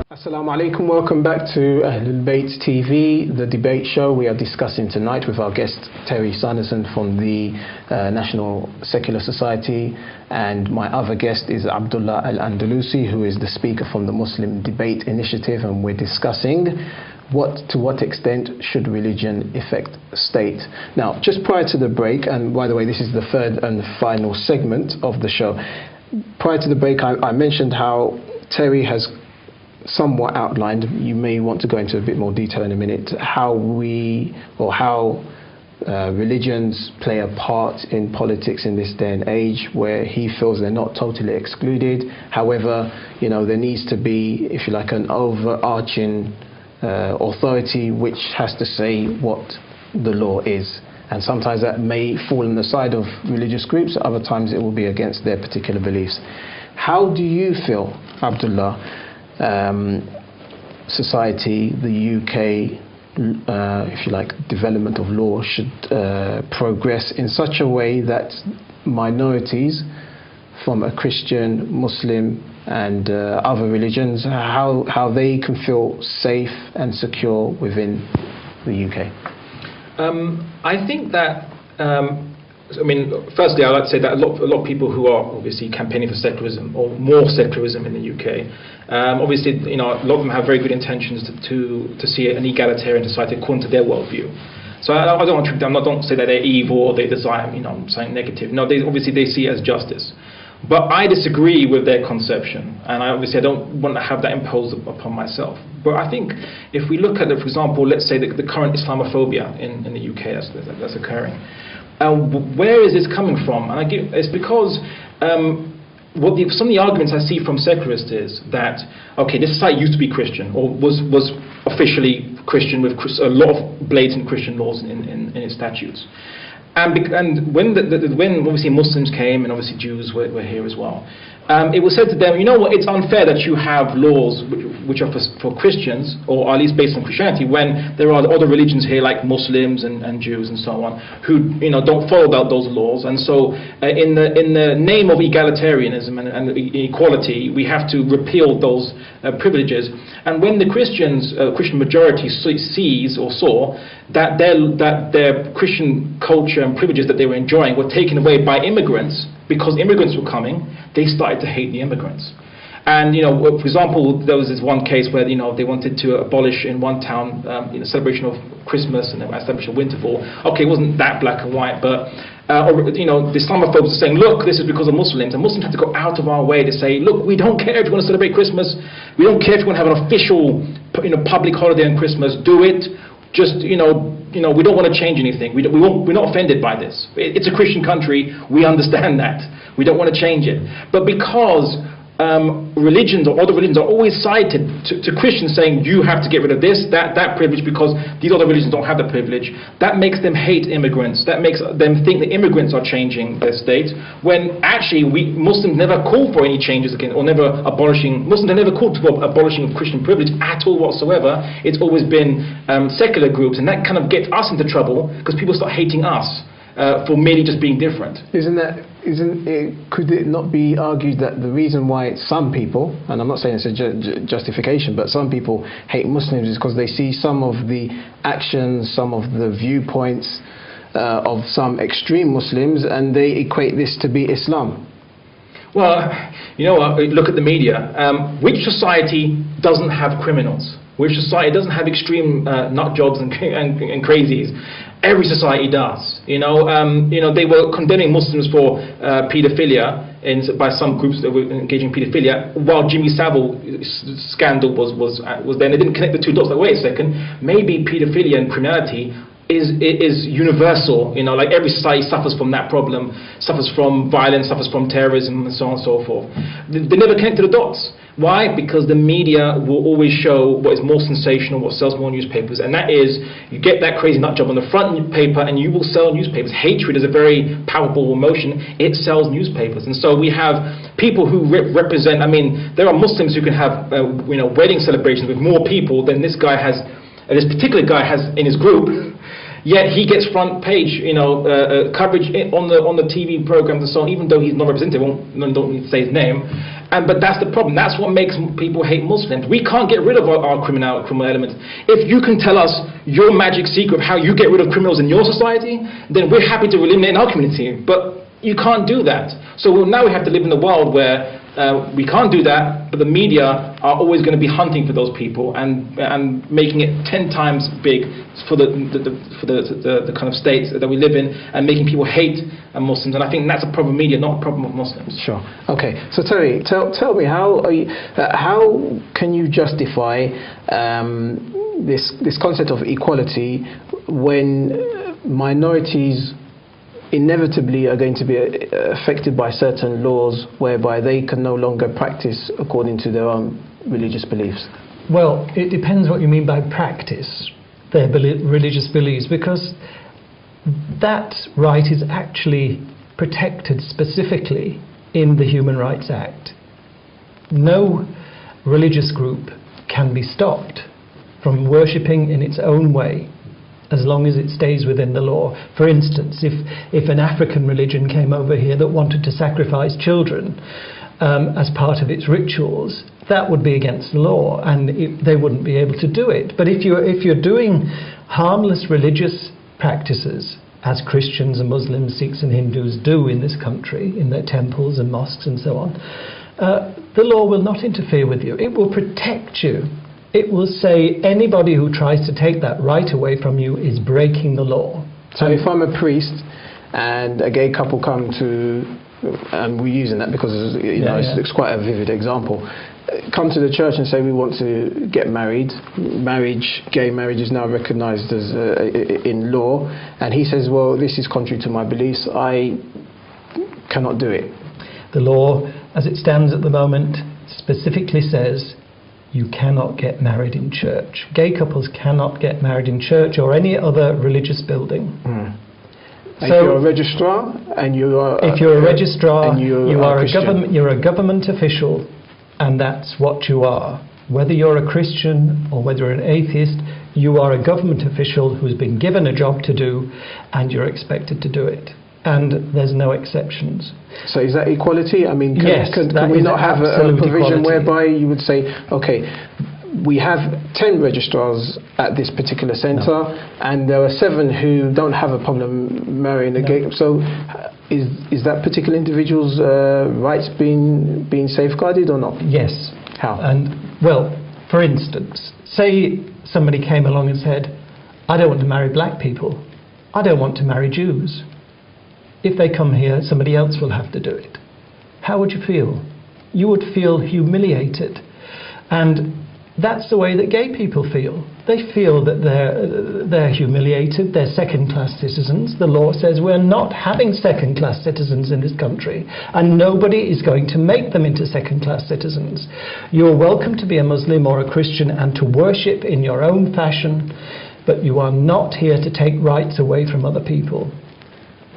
S1: Assalamu alaikum, welcome back to Ahlul Bayt TV, the debate show. We are discussing tonight with our guest Terry Sanderson from the National Secular Society, and my other guest is Abdullah al Andalusi, who is the speaker from the Muslim Debate Initiative, and we're discussing to what extent should religion affect state. Now, just prior to the break, and by the way, this is the third and final segment of the show. Prior to the break, I mentioned how Terry has somewhat outlined, you may want to go into a bit more detail in a minute, how religions play a part in politics in this day and age, where he feels they're not totally excluded. However, there needs to be, if you like, an overarching authority which has to say what the law is. And sometimes that may fall on the side of religious groups, other times it will be against their particular beliefs. How do you feel, Abdullah, society, the UK, if you like, development of law should progress in such a way that minorities from a Christian, Muslim and other religions, how they can feel safe and secure within the UK?
S3: I think that, firstly, I'd like to say that a lot of people who are obviously campaigning for secularism or more secularism in the UK, obviously, a lot of them have very good intentions to see an egalitarian society according to their worldview. So I don't say that they're evil or they desire, something negative. No, they see it as justice. But I disagree with their conception, and I don't want to have that imposed upon myself. But I think if we look at, for example, let's say the current Islamophobia in the UK that's occurring, where is this coming from? And it's because some of the arguments I see from secularists is that, okay, this society used to be Christian, or was officially Christian with a lot of blatant Christian laws in its statutes. And when obviously Muslims came, and obviously Jews were here as well, it was said to them, it's unfair that you have laws which are for Christians, or at least based on Christianity, when there are other religions here like Muslims and Jews and so on, who don't follow those laws. And so in the name of egalitarianism and equality, we have to repeal those privileges. And when the Christian majority sees or saw that their Christian culture and privileges that they were enjoying were taken away by immigrants, because immigrants were coming, they started to hate the immigrants. And for example, there was this one case where they wanted to abolish in one town celebration of Christmas and establish a winterval. Okay, it wasn't that black and white, but the Islamophobes are saying, look, this is because of Muslims, and Muslims have to go out of our way to say, look, we don't care if you want to celebrate Christmas, we don't care if you want to have an official public holiday on Christmas, do it. Just we don't want to change anything. We're not offended by this. It's a Christian country. We understand that. We don't want to change it. But because religions or other religions are always cited to Christians saying you have to get rid of this, that privilege, because these other religions don't have the privilege, that makes them hate immigrants. That makes them think that immigrants are changing their state, when actually Muslims never called for any changes again, or Muslims have never called for abolishing Christian privilege at all whatsoever. It's always been secular groups, and that kind of gets us into trouble because people start hating us for merely just being different. Could it not be argued that the reason why some people, and I'm not saying it's a justification, but some people hate Muslims is because they see some of the actions, some of the viewpoints of some extreme Muslims, and they equate this to be Islam? Well, look at the media. Which society doesn't have criminals? Which society doesn't have extreme nut jobs and crazies? Every society does. They were condemning Muslims for paedophilia by some groups that were engaging in paedophilia, while Jimmy Savile's scandal was then. They didn't connect the two dots. Like, wait a second, maybe paedophilia and criminality is universal. Like every society suffers from that problem, suffers from violence, suffers from terrorism, and so on and so forth. They never connect the dots. Why? Because the media will always show what is more sensational, what sells more newspapers, and that is, you get that crazy nut job on the front paper and you will sell newspapers. Hatred is a very powerful emotion. It sells newspapers. And so we have people who represent, there are Muslims who can have wedding celebrations with more people than this particular guy has in his group. Yet he gets front page, coverage on the TV programs and so on, even though he's not represented. Don't need to say his name. But that's the problem. That's what makes people hate Muslims. We can't get rid of our criminal elements. If you can tell us your magic secret of how you get rid of criminals in your society, then we're happy to eliminate in our community. But you can't do that. So now we have to live in a world where we can't do that, but the media are always going to be hunting for those people and making it 10 times big for the kind of states that we live in, and making people hate Muslims. And I think that's a problem of media, not a problem of Muslims.
S1: Sure. Okay. So Terry, tell me, how can you justify this concept of equality when minorities inevitably are going to be affected by certain laws whereby they can no longer practice according to their own religious beliefs?
S2: Well, it depends what you mean by practice their religious beliefs, because that right is actually protected specifically in the Human Rights Act. No religious group can be stopped from worshipping in its own way as long as it stays within the law. For instance, if an African religion came over here that wanted to sacrifice children as part of its rituals, that would be against the law, and they wouldn't be able to do it. But if you're doing harmless religious practices, as Christians and Muslims, Sikhs and Hindus do in this country, in their temples and mosques and so on, the law will not interfere with you. It will protect you. It will say anybody who tries to take that right away from you is breaking the law.
S1: So if I'm a priest and a gay couple come to, and we're using that because it's quite a vivid example, come to the church and say we want to get married. Gay marriage is now recognised as in law, and he says, well, this is contrary to my beliefs, I cannot do it.
S2: The law, as it stands at the moment, specifically says you cannot get married in church. Gay couples cannot get married in church or any other religious building.
S1: So if you're a registrar and you are,
S2: if you're a registrar,
S1: and
S2: you're a government official, and that's what you are. Whether you're a Christian or whether you're an atheist, you are a government official who's been given a job to do, and you're expected to do it. And there's no exceptions.
S1: So is that equality? I mean, can we not have a provision whereby you would say, okay, we have 10 registrars at this particular centre, and there are 7 who don't have a problem marrying a gay. So is that particular individual's rights being safeguarded or not?
S2: Yes.
S1: How?
S2: And well, for instance, say somebody came along and said, I don't want to marry black people. I don't want to marry Jews. If they come here, somebody else will have to do it. How would you feel? You would feel humiliated. And that's the way that gay people feel. They feel that they're humiliated, they're second-class citizens. The law says we're not having second-class citizens in this country, and nobody is going to make them into second-class citizens. You're welcome to be a Muslim or a Christian and to worship in your own fashion, but you are not here to take rights away from other people.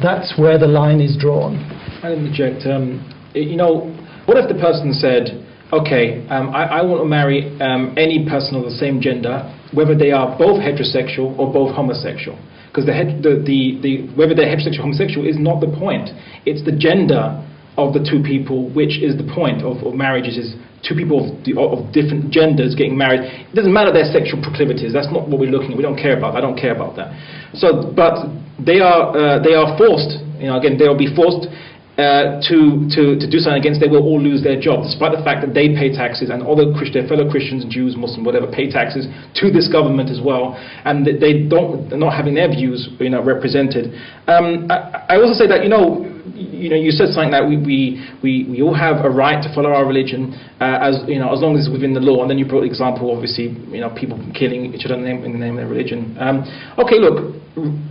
S2: That's where the line is drawn.
S3: I interject. What if the person said, okay, I want to marry any person of the same gender, whether they are both heterosexual or both homosexual? Because whether they're heterosexual or homosexual is not the point. It's the gender of the two people, which is the point of marriages, is two people of different genders getting married. It doesn't matter their sexual proclivities. That's not what we're looking at. We don't care about that. I don't care about that. So, but they are forced. Again, they will be forced to do something against. They will all lose their job, despite the fact that they pay taxes, and all their fellow Christians, Jews, Muslims, whatever, pay taxes to this government as well, and they're not having their views represented. I also say that you said something that we all have a right to follow our religion as long as it's within the law, and then you brought the example, obviously, people killing each other in the name of their religion. Okay, look,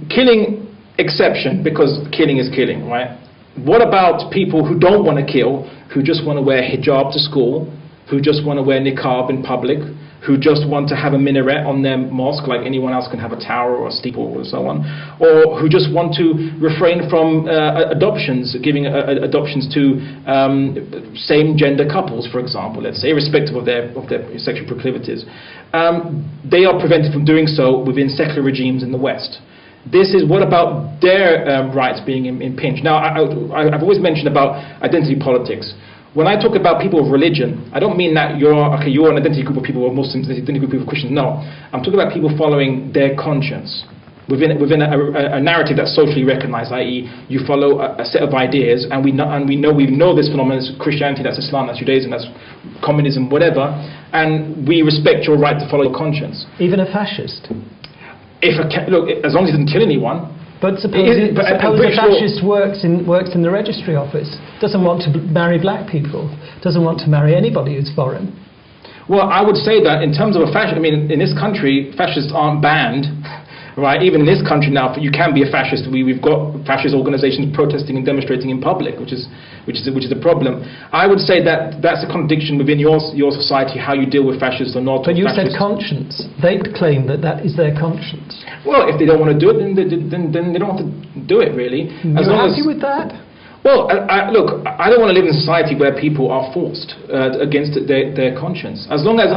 S3: killing exception, because killing is killing, right? What about people who don't want to kill, who just want to wear hijab to school, who just want to wear niqab in public, who just want to have a minaret on their mosque like anyone else can have a tower or a steeple or so on, or who just want to refrain from adoptions, giving adoptions to same-gender couples, for example, let's say, irrespective of their sexual proclivities. They are prevented from doing so within secular regimes in the West. This is, what about their rights being impinged? Now, I've always mentioned about identity politics. When I talk about people of religion, I don't mean that you're an identity group of people who are Muslims, identity group of Christians. No, I'm talking about people following their conscience within a narrative that's socially recognized, i.e., you follow a set of ideas, and we know this phenomenon is Christianity, that's Islam, that's Judaism, that's communism, whatever, and we respect your right to follow your conscience.
S2: Even a fascist.
S3: Look, as long as he doesn't kill anyone.
S2: But suppose a fascist works in the registry office, doesn't want to marry black people, doesn't want to marry anybody who's foreign.
S3: Well, I would say that in terms of a fascist, in this country, fascists aren't banned, right? Even in this country now, you can be a fascist. We've got fascist organizations protesting and demonstrating in public, which is a problem. I would say that that's a contradiction within your society, how you deal with fascists or not.
S2: But you said conscience. They claim that is their conscience.
S3: Well, if they don't want to do it, then they don't have to do it, really.
S2: Are you happy with that?
S3: Well, look, I don't want to live in a society where people are forced against their conscience. As long as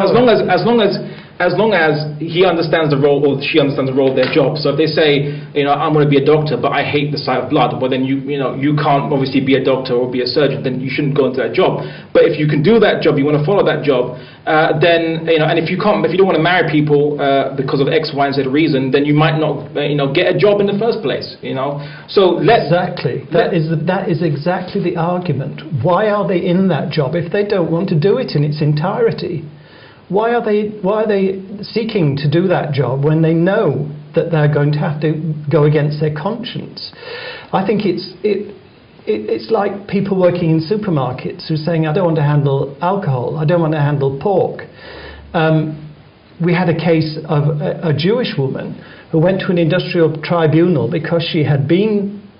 S3: he understands the role or she understands the role of their job. So if they say, I'm going to be a doctor, but I hate the sight of blood, well then you can't obviously be a doctor or be a surgeon. Then you shouldn't go into that job. But if you can do that job, you want to follow that job, then and if you don't want to marry people because of X, Y, and Z reason, then you might not get a job in the first place. So
S2: exactly that is exactly the argument. Why are they in that job if they don't want to do it in its entirety? Why are they seeking to do that job when they know that they're going to have to go against their conscience? I think it's like people working in supermarkets who are saying, I don't want to handle alcohol, I don't want to handle pork. We had a case of a Jewish woman who went to an industrial tribunal because she had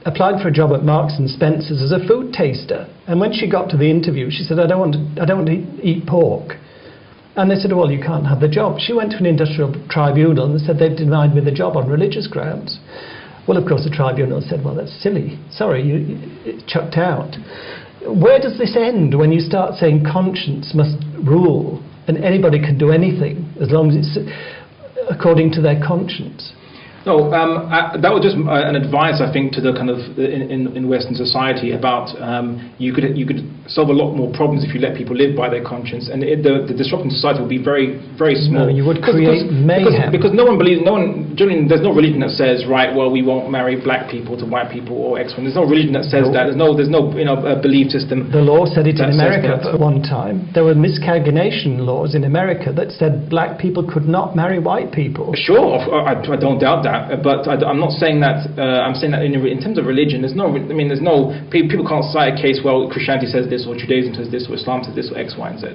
S2: applied for a job at Marks and Spencer's as a food taster, and when she got to the interview, she said, I don't want to eat pork. And they said, well, you can't have the job. She went to an industrial tribunal and they said they've denied me the job on religious grounds. Well, of course, the tribunal said, well, that's silly. Sorry, it's chucked out. Where does this end when you start saying conscience must rule and anybody can do anything as long as it's according to their conscience?
S3: No, that was just an advice, I think, to the kind of in Western society about you could solve a lot more problems if you let people live by their conscience, and the disruption to society would be very, very small.
S2: No, you would create mayhem.
S3: Because generally, there's no religion that says, right, well, we won't marry black people to white people or X. There's no religion that says that. There's no belief system.
S2: The law said it in America at one time. There were miscegenation laws in America that said black people could not marry white people.
S3: Sure, I don't doubt that. But I'm not saying that. I'm saying that in terms of religion, there's no people can't cite a case. Well, Christianity says this, or Judaism says this, or Islam says this, or X, Y, and Z.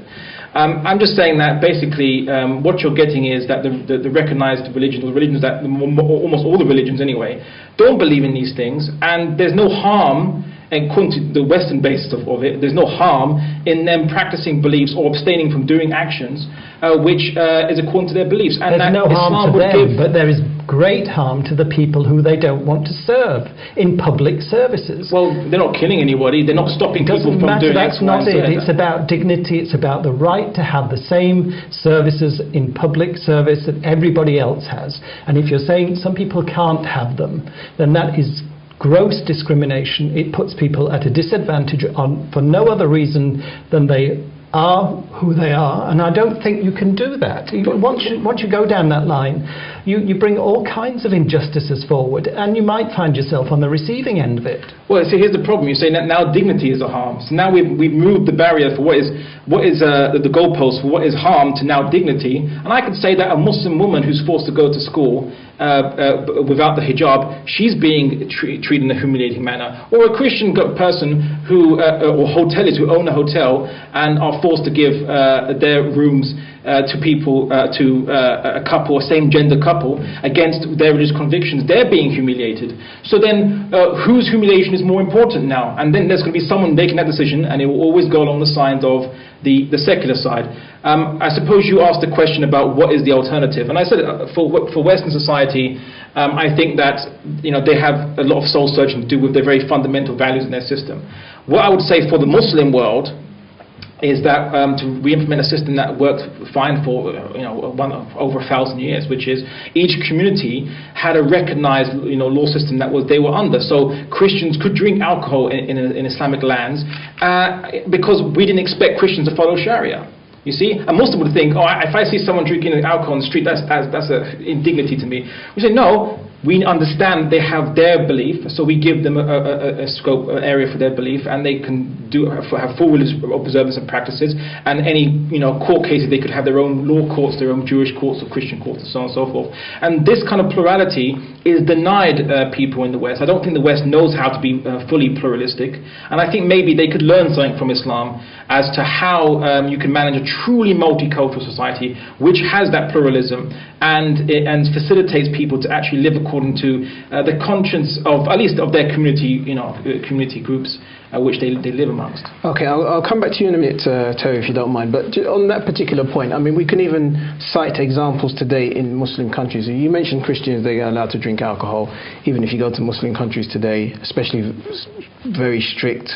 S3: I'm just saying that basically what you're getting is that the recognized religions, or religions that almost all the religions anyway, don't believe in these things, and there's no harm. And according to the Western basis of it, there's no harm in them practicing beliefs or abstaining from doing actions which is according to their beliefs. And
S2: there's no harm to them, but there is great harm to the people who they don't want to serve in public services.
S3: Well, they're not killing anybody. They're not stopping people from doing X, Y, and Z.
S2: It's about dignity. It's about the right to have the same services in public service that everybody else has. And if you're saying some people can't have them, then that is gross discrimination. It puts people at a disadvantage for no other reason than they are who they are, and I don't think you can do that. Once you go down that line, you bring all kinds of injustices forward, and you might find yourself on the receiving end of it.
S3: Well, so here's the problem. You say that now dignity is a harm. So now we've moved the barrier for what is the goalpost for what is harm to now dignity. And I could say that a Muslim woman who's forced to go to school without the hijab, she's being treated in a humiliating manner. Or a Christian person who, or hoteliers who own a hotel and are forced to give their rooms to people, to a couple, a same-gender couple, against their religious convictions. They're being humiliated. So then, whose humiliation is more important now? And then there's going to be someone making that decision, and it will always go along the lines of the secular side. I suppose you asked the question about what is the alternative, and I said for Western society, I think that they have a lot of soul searching to do with their very fundamental values in their system. What I would say for the Muslim world is that to re-implement a system that worked fine for over 1,000 years, which is each community had a recognized law system that they were under. So Christians could drink alcohol in Islamic lands because we didn't expect Christians to follow Sharia. You see, a Muslim would think, if I see someone drinking alcohol on the street, that's an indignity to me. We say, no, we understand they have their belief, so we give them a scope, an area for their belief, and they can have full religious observance and practices. And any court cases, they could have their own law courts, their own Jewish courts or Christian courts, and so on and so forth. And this kind of plurality is denied people in the West. I don't think the West knows how to be fully pluralistic, and I think maybe they could learn something from Islam as to how you can manage a truly multicultural society which has that pluralism and facilitates people to actually live according to the conscience of, at least of their community, community groups which they live amongst.
S1: Okay, I'll come back to you in a minute, Terry, if you don't mind. But on that particular point, I mean, we can even cite examples today in Muslim countries. You mentioned Christians, they are allowed to drink alcohol. Even if you go to Muslim countries today, especially very strict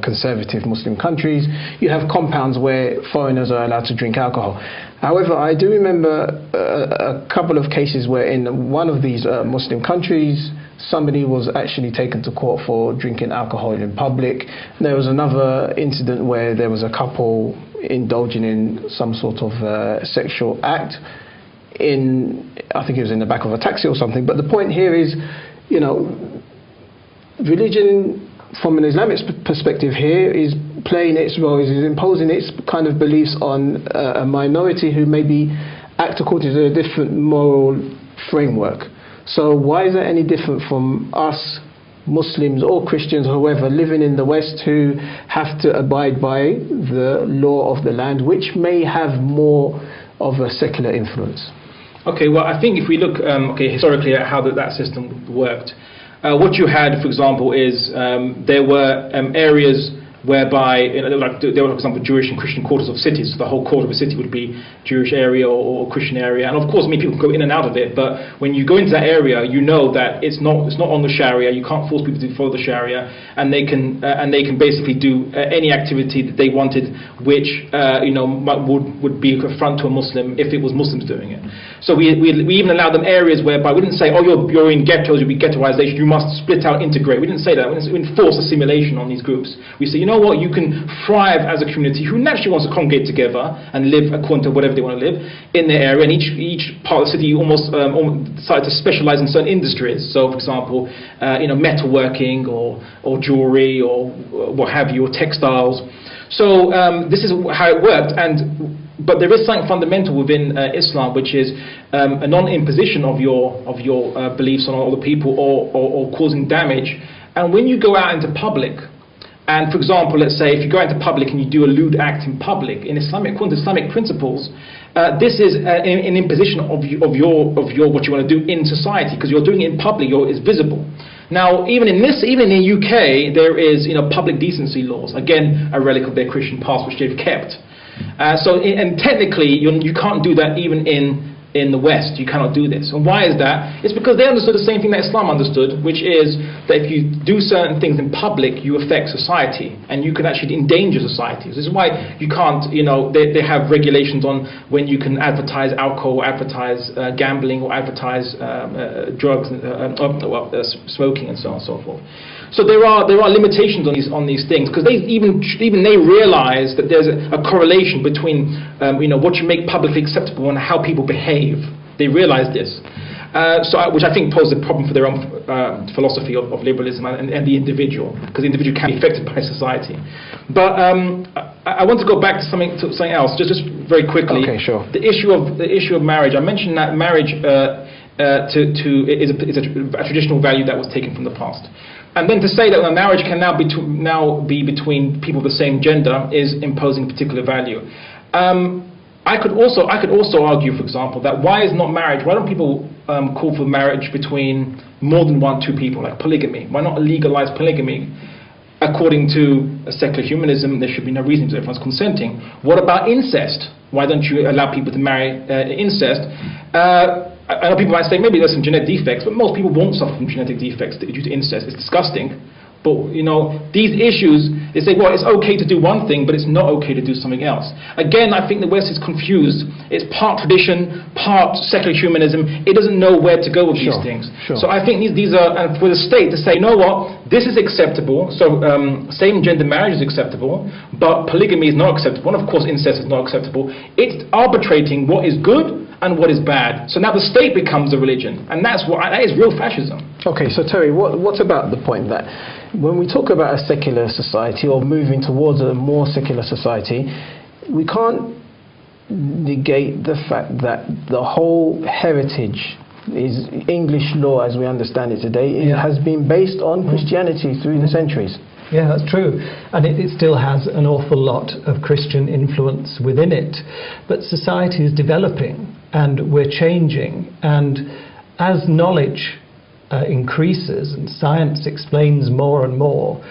S1: conservative Muslim countries, you have compounds where foreigners are allowed to drink alcohol. However, I do remember a couple of cases where in one of these Muslim countries, somebody was actually taken to court for drinking alcohol in public. There was another incident where there was a couple indulging in some sort of sexual act I think it was in the back of a taxi or something. But the point here is, religion from an Islamic perspective here is playing its role, is imposing its kind of beliefs on a minority who maybe act according to a different moral framework. So why is that any different from us Muslims or Christians, whoever, living in the West, who have to abide by the law of the land, which may have more of a secular influence?
S3: Okay, well, I think if we look historically at how that system worked, what you had, for example, is there were areas whereby, there were, for example, Jewish and Christian quarters of cities. So the whole quarter of a city would be Jewish area or Christian area. And of course, people can go in and out of it. But when you go into that area, you know that it's not on the Sharia. You can't force people to follow the Sharia, and they can basically do any activity that they wanted, which would be a affront to a Muslim if it was Muslims doing it. So we even allowed them areas whereby we didn't say, oh, you're in ghettos, you'll be ghettoization, you must split out, integrate. We didn't say that. We didn't enforce assimilation on these groups. We say, you know what, you can thrive as a community who naturally wants to congregate together and live according to whatever they want to live in their area. And each part of the city almost decided to specialize in certain industries. So, for example, metalworking or jewelry or what have you, or textiles. So this is how it worked. But there is something fundamental within Islam, which is a non-imposition of your beliefs on other people or causing damage. And when you go out into public, and for example, let's say if you go into public and you do a lewd act in public, according to Islamic principles, this is an imposition of your what you want to do in society, because you're doing it in public, it's visible. Now, even in the UK, there is public decency laws, again a relic of their Christian past, which they've kept. And technically, you can't do that even in the West. You cannot do this. And why is that? It's because they understood the same thing that Islam understood, which is that if you do certain things in public, you affect society, and you can actually endanger society. This is why you can't, they have regulations on when you can advertise alcohol, advertise gambling, or advertise drugs, smoking, and so on and so forth. So there are limitations on these things, because they realize that there's a correlation between what you make publicly acceptable and how people behave. They realize this, which I think poses a problem for their own philosophy of liberalism and the individual, because the individual can be affected by society. But I want to go back to something else, just very quickly.
S1: Okay, sure.
S3: The issue of marriage. I mentioned that marriage is a traditional value that was taken from the past. And then to say that a marriage can now be between people of the same gender is imposing a particular value. I could also argue, for example, that why don't people call for marriage between more than two people, like polygamy? Why not legalize polygamy? According to secular humanism, there should be no reason to everyone's consenting. What about incest? Why don't you allow people to marry incest? I know people might say maybe there's some genetic defects, but most people won't suffer from genetic defects due to incest. It's disgusting. But these issues, they say, well, it's okay to do one thing, but it's not okay to do something else. Again, I think the West is confused. It's part tradition, part secular humanism. It doesn't know where to go with these things. Sure. So I think these are, and for the state to say, you know what, this is acceptable. So same-gender marriage is acceptable, but polygamy is not acceptable. And of course, incest is not acceptable. It's arbitrating what is good and what is bad. So now the state becomes a religion, and that is real fascism.
S1: Okay, so Terry, what about the point that when we talk about a secular society or moving towards a more secular society, we can't negate the fact that the whole heritage is English law as we understand it today. It has been based on Christianity through the centuries.
S2: Yeah, that's true. And it still has an awful lot of Christian influence within it. But society is developing and we're changing. And as knowledge increases and science explains more and more,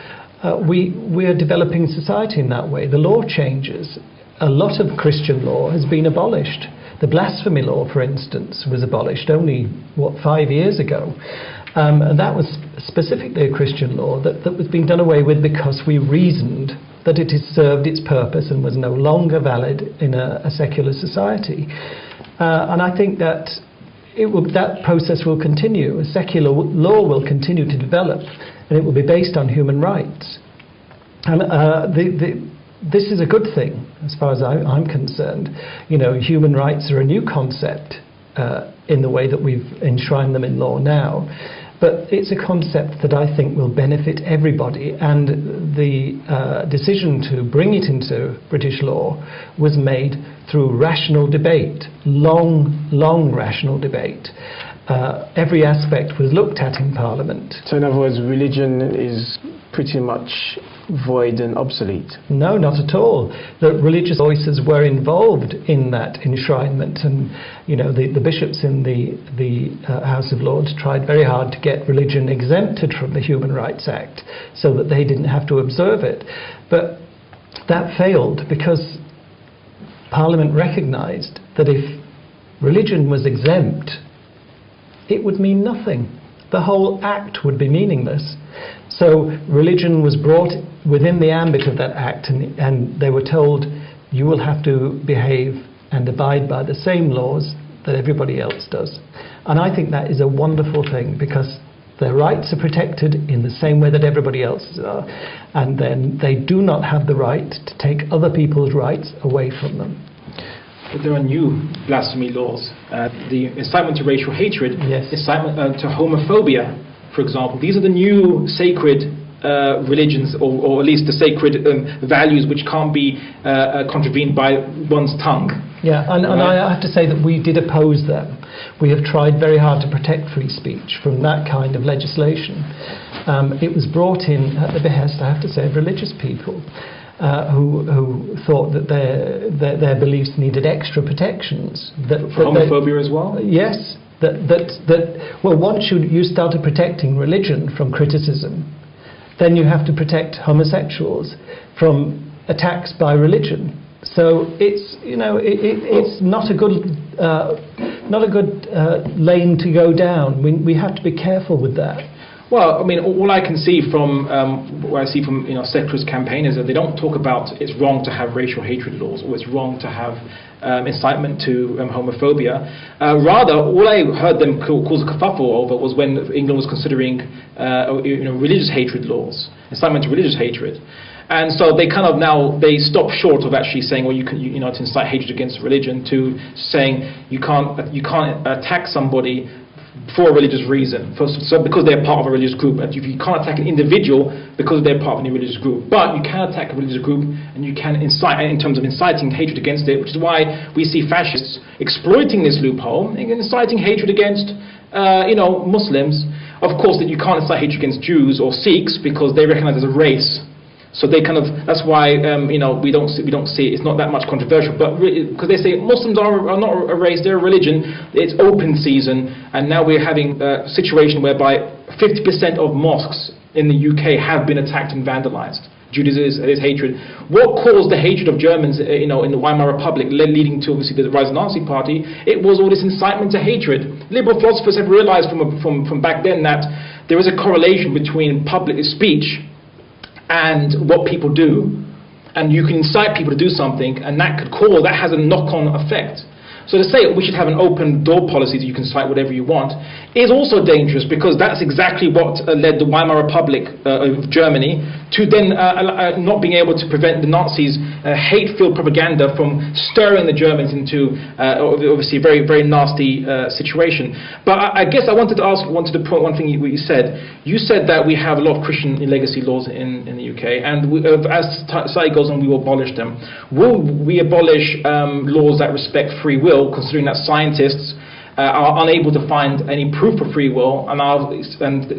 S2: we are developing society in that way. The law changes. A lot of Christian law has been abolished. The blasphemy law, for instance, was abolished only, 5 years ago. And that was specifically a Christian law that was being done away with because we reasoned that it had served its purpose and was no longer valid in a secular society. And I think that that process will continue. A secular law will continue to develop, and it will be based on human rights. And this is a good thing, as far as I'm concerned. You know, human rights are a new concept in the way that we've enshrined them in law now. But it's a concept that I think will benefit everybody, and the decision to bring it into British law was made through rational debate, long rational debate. Every aspect was looked at in Parliament.
S1: So in other words, religion is pretty much void and obsolete?
S2: No, not at all. The religious voices were involved in that enshrinement, and you know the bishops in the House of Lords tried very hard to get religion exempted from the Human Rights Act so that they didn't have to observe it. But that failed because Parliament recognised that if religion was exempt, it would mean nothing. The whole act would be meaningless. So religion was brought within the ambit of that act, and they were told, you will have to behave and abide by the same laws that everybody else does. And I think that is a wonderful thing, because their rights are protected in the same way that everybody else's are, and then they do not have the right to take other people's rights away from them.
S3: But there are new blasphemy laws. The incitement to racial hatred,
S2: yes.
S3: Incitement to homophobia, for example. These are the new sacred religions, or at least the sacred values which can't be contravened by one's tongue.
S2: Yeah, and I have to say that we did oppose them. We have tried very hard to protect free speech from that kind of legislation. It was brought in at the behest, I have to say, of religious people. Who thought that their beliefs needed extra protections.
S3: Homophobia as well?
S2: Yes. Well, once you started protecting religion from criticism, then you have to protect homosexuals from attacks by religion. So it's it's not a good lane to go down. We have to be careful with that.
S3: Well, I mean, all I can see from what I see from secularist campaigners is that they don't talk about it's wrong to have racial hatred laws or it's wrong to have incitement to homophobia. Rather, all I heard them cause a kerfuffle over was when England was considering religious hatred laws, incitement to religious hatred. And so they kind of they stop short of actually saying, well, you can to incite hatred against religion, to saying you can't attack somebody for a religious reason, so because they're part of a religious group. And you can't attack an individual because they're part of a religious group, but you can attack a religious group, and you can incite in terms of inciting hatred against it, which is why we see fascists exploiting this loophole, inciting hatred against Muslims. Of course, that you can't incite hatred against Jews or Sikhs because they recognize as a race. So they that's why we don't see it's not that much controversial, but because they say Muslims are not a race, they're a religion. It's open season, and now we're having a situation whereby 50% of mosques in the UK have been attacked and vandalized due to this hatred. What caused the hatred of Germans in the Weimar Republic, leading to obviously the rise of the Nazi Party? It was all this incitement to hatred. Liberal philosophers have realized from back then that there is a correlation between public speech and what people do, and you can incite people to do something, and that has a knock-on effect. So to say we should have an open door policy that you can cite whatever you want is also dangerous, because that's exactly what led the Weimar Republic of Germany to then not being able to prevent the Nazis' hate-filled propaganda from stirring the Germans into obviously a very, very nasty situation. But I guess I wanted to point one thing you said. You said that we have a lot of Christian legacy laws in the UK, and as society goes on, we will abolish them. Will we abolish laws that respect free will, considering that scientists are unable to find any proof of free will, and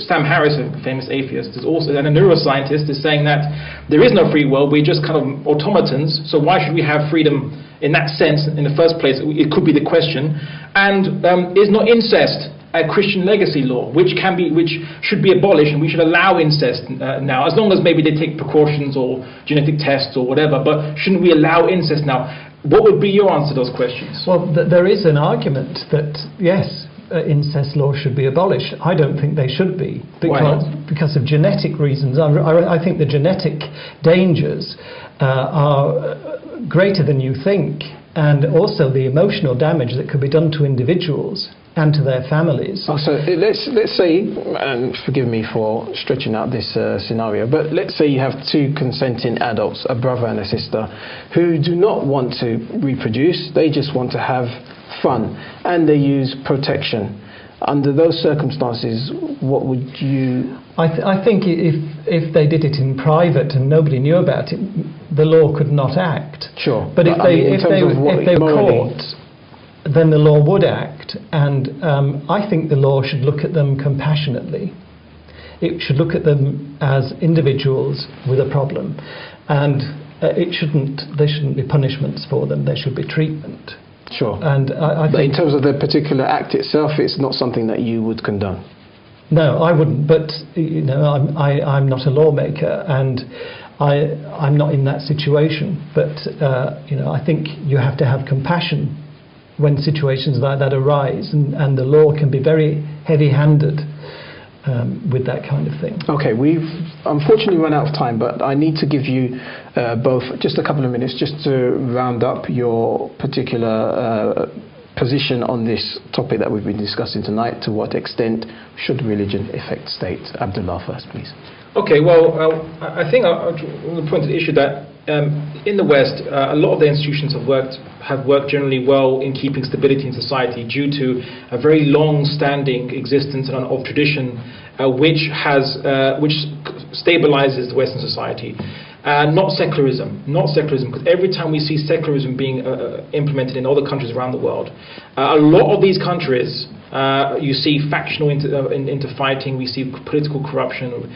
S3: Sam Harris, a famous atheist, is also, and a neuroscientist, is saying that there is no free will, we're just kind of automatons, so why should we have freedom in that sense in the first place? It could be the question. And is not incest a Christian legacy law, which should be abolished, and we should allow incest now, as long as maybe they take precautions or genetic tests or whatever, but shouldn't we allow incest now? What would be your answer to those questions?
S2: Well, there is an argument that, yes, incest laws should be abolished. I don't think they should be, because of genetic reasons. I think the genetic dangers are greater than you think, and also the emotional damage that could be done to individuals and to their families.
S1: So let's say, and forgive me for stretching out this scenario, but let's say you have two consenting adults, a brother and a sister, who do not want to reproduce, they just want to have fun, and they use protection. Under those circumstances, what would you...
S2: I think if they did it in private and nobody knew about it, the law could not act.
S1: Sure.
S2: But if they were caught, then the law would act, and I think the law should look at them compassionately. It should look at them as individuals with a problem, and there shouldn't be punishments for them. There should be treatment.
S1: Sure.
S2: And I
S1: but
S2: think
S1: in terms of the particular act itself, it's not something that you would condone.
S2: No, I wouldn't. But I'm not a lawmaker, and I'm not in that situation. But I think you have to have compassion when situations like that arise, and the law can be very heavy-handed with that kind of thing.
S1: Okay, we've unfortunately run out of time, but I need to give you both just a couple of minutes just to round up your particular position on this topic that we've been discussing tonight. To what extent should religion affect state? Abdullah first, please. Okay, well, I think I want to point to the issue that in the West, a lot of the institutions have worked generally well in keeping stability in society due to a very long-standing existence of tradition, which stabilizes the Western society. Not secularism, because every time we see secularism being implemented in other countries around the world, a lot of these countries, you see factional interfighting, we see political corruption,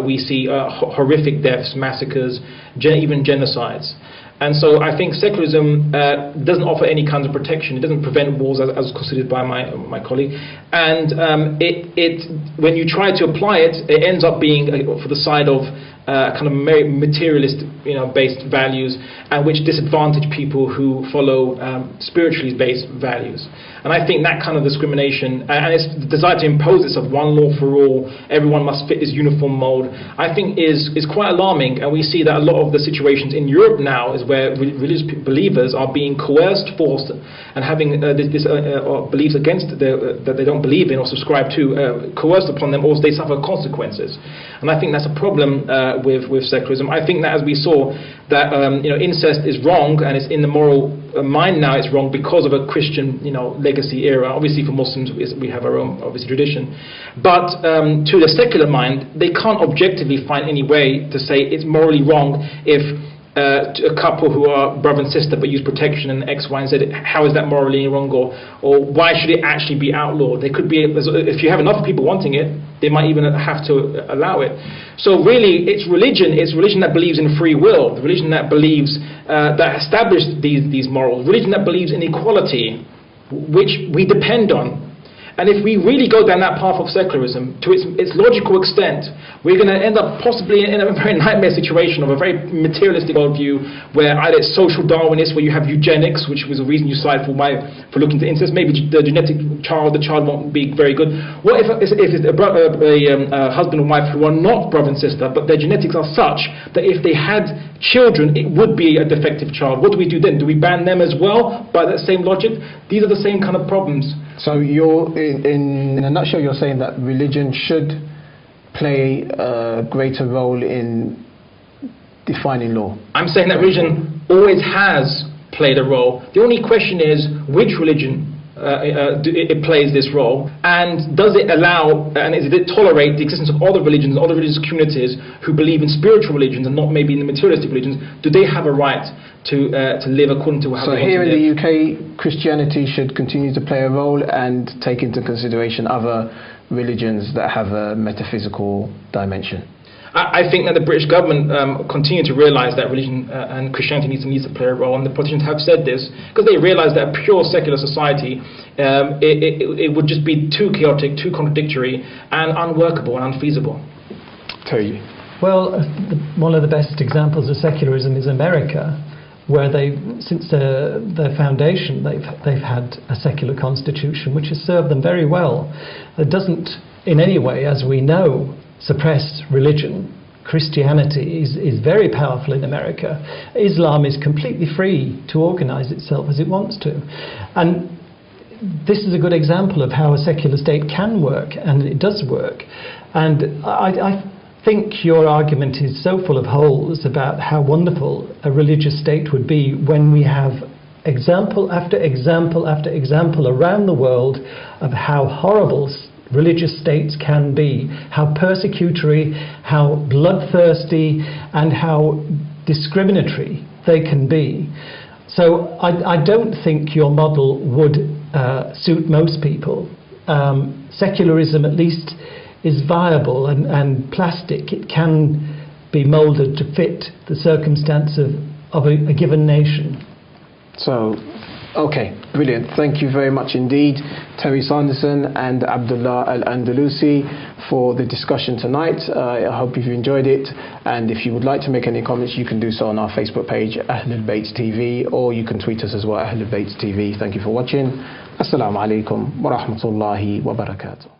S1: we see horrific deaths, massacres, even genocides. And so I think secularism doesn't offer any kind of protection. It doesn't prevent wars, as considered by my colleague. And when you try to apply it, it ends up being for the side of kind of materialist, based values, and which disadvantage people who follow spiritually based values. And I think that kind of discrimination, and its desire to impose this of one law for all, everyone must fit this uniform mold, I think is quite alarming. And we see that a lot of the situations in Europe now is where religious believers are being coerced, forced, and having beliefs against that they don't believe in or subscribe to, coerced upon them, or they suffer consequences. And I think that's a problem with secularism. I think that, as we saw, that incest is wrong, and it's in the moral mind now. It's wrong because of a Christian legacy era. Obviously, for Muslims, we have our own obviously tradition, but to the secular mind, they can't objectively find any way to say it's morally wrong if a couple who are brother and sister but use protection and X, Y, and Z. How is that morally wrong, or why should it actually be outlawed? There could be, if you have enough people wanting it, they might even have to allow it. So really, it's religion that believes in free will, the religion that believes that established these morals, religion that believes in equality, which we depend on. And if we really go down that path of secularism to its logical extent, we're going to end up possibly in a very nightmare situation of a very materialistic worldview, where either it's social Darwinist, where you have eugenics, which was the reason you cited for looking to incest. Maybe the child won't be very good. What if it's a husband and wife who are not brother and sister, but their genetics are such that if they had children, it would be a defective child? What do we do then? Do we ban them as well by that same logic? These are the same kind of problems. So you're, in a nutshell, you're saying that religion should play a greater role in defining law?
S3: I'm saying that religion always has played a role. The only question is which religion it plays this role, and does it allow and does it tolerate the existence of other religions, other religious communities who believe in spiritual religions and not maybe in the materialistic religions? Do they have a right to live according to how they want to live? So
S1: here in the UK, Christianity should continue to play a role and take into consideration other religions that have a metaphysical dimension.
S3: I think that the British government continue to realise that religion and Christianity needs to play a role, and the politicians have said this because they realise that a pure secular society it would just be too chaotic, too contradictory, and unworkable and unfeasible.
S1: Terry.
S2: Well, one of the best examples of secularism is America, where since their foundation, they've had a secular constitution which has served them very well. It doesn't in any way, as we know, suppress religion. Christianity is very powerful in America. Islam is completely free to organize itself as it wants to. And this is a good example of how a secular state can work, and it does work. And I think your argument is so full of holes about how wonderful a religious state would be when we have example after example after example around the world of how horrible religious states can be, how persecutory, how bloodthirsty, and how discriminatory they can be. So I don't think your model would suit most people. Secularism, at least, is viable and plastic. It can be moulded to fit the circumstance of a given nation. So,
S1: okay, brilliant. Thank you very much indeed, Terry Sanderson and Abdullah al Andalusi, for the discussion tonight. I hope you've enjoyed it, and if you would like to make any comments, you can do so on our Facebook page, Ahlul Bayt TV, or you can tweet us as well, Ahlul Bayt TV. Thank you for watching. Assalamu alaikum wa rahmatullahi wa barakatuh.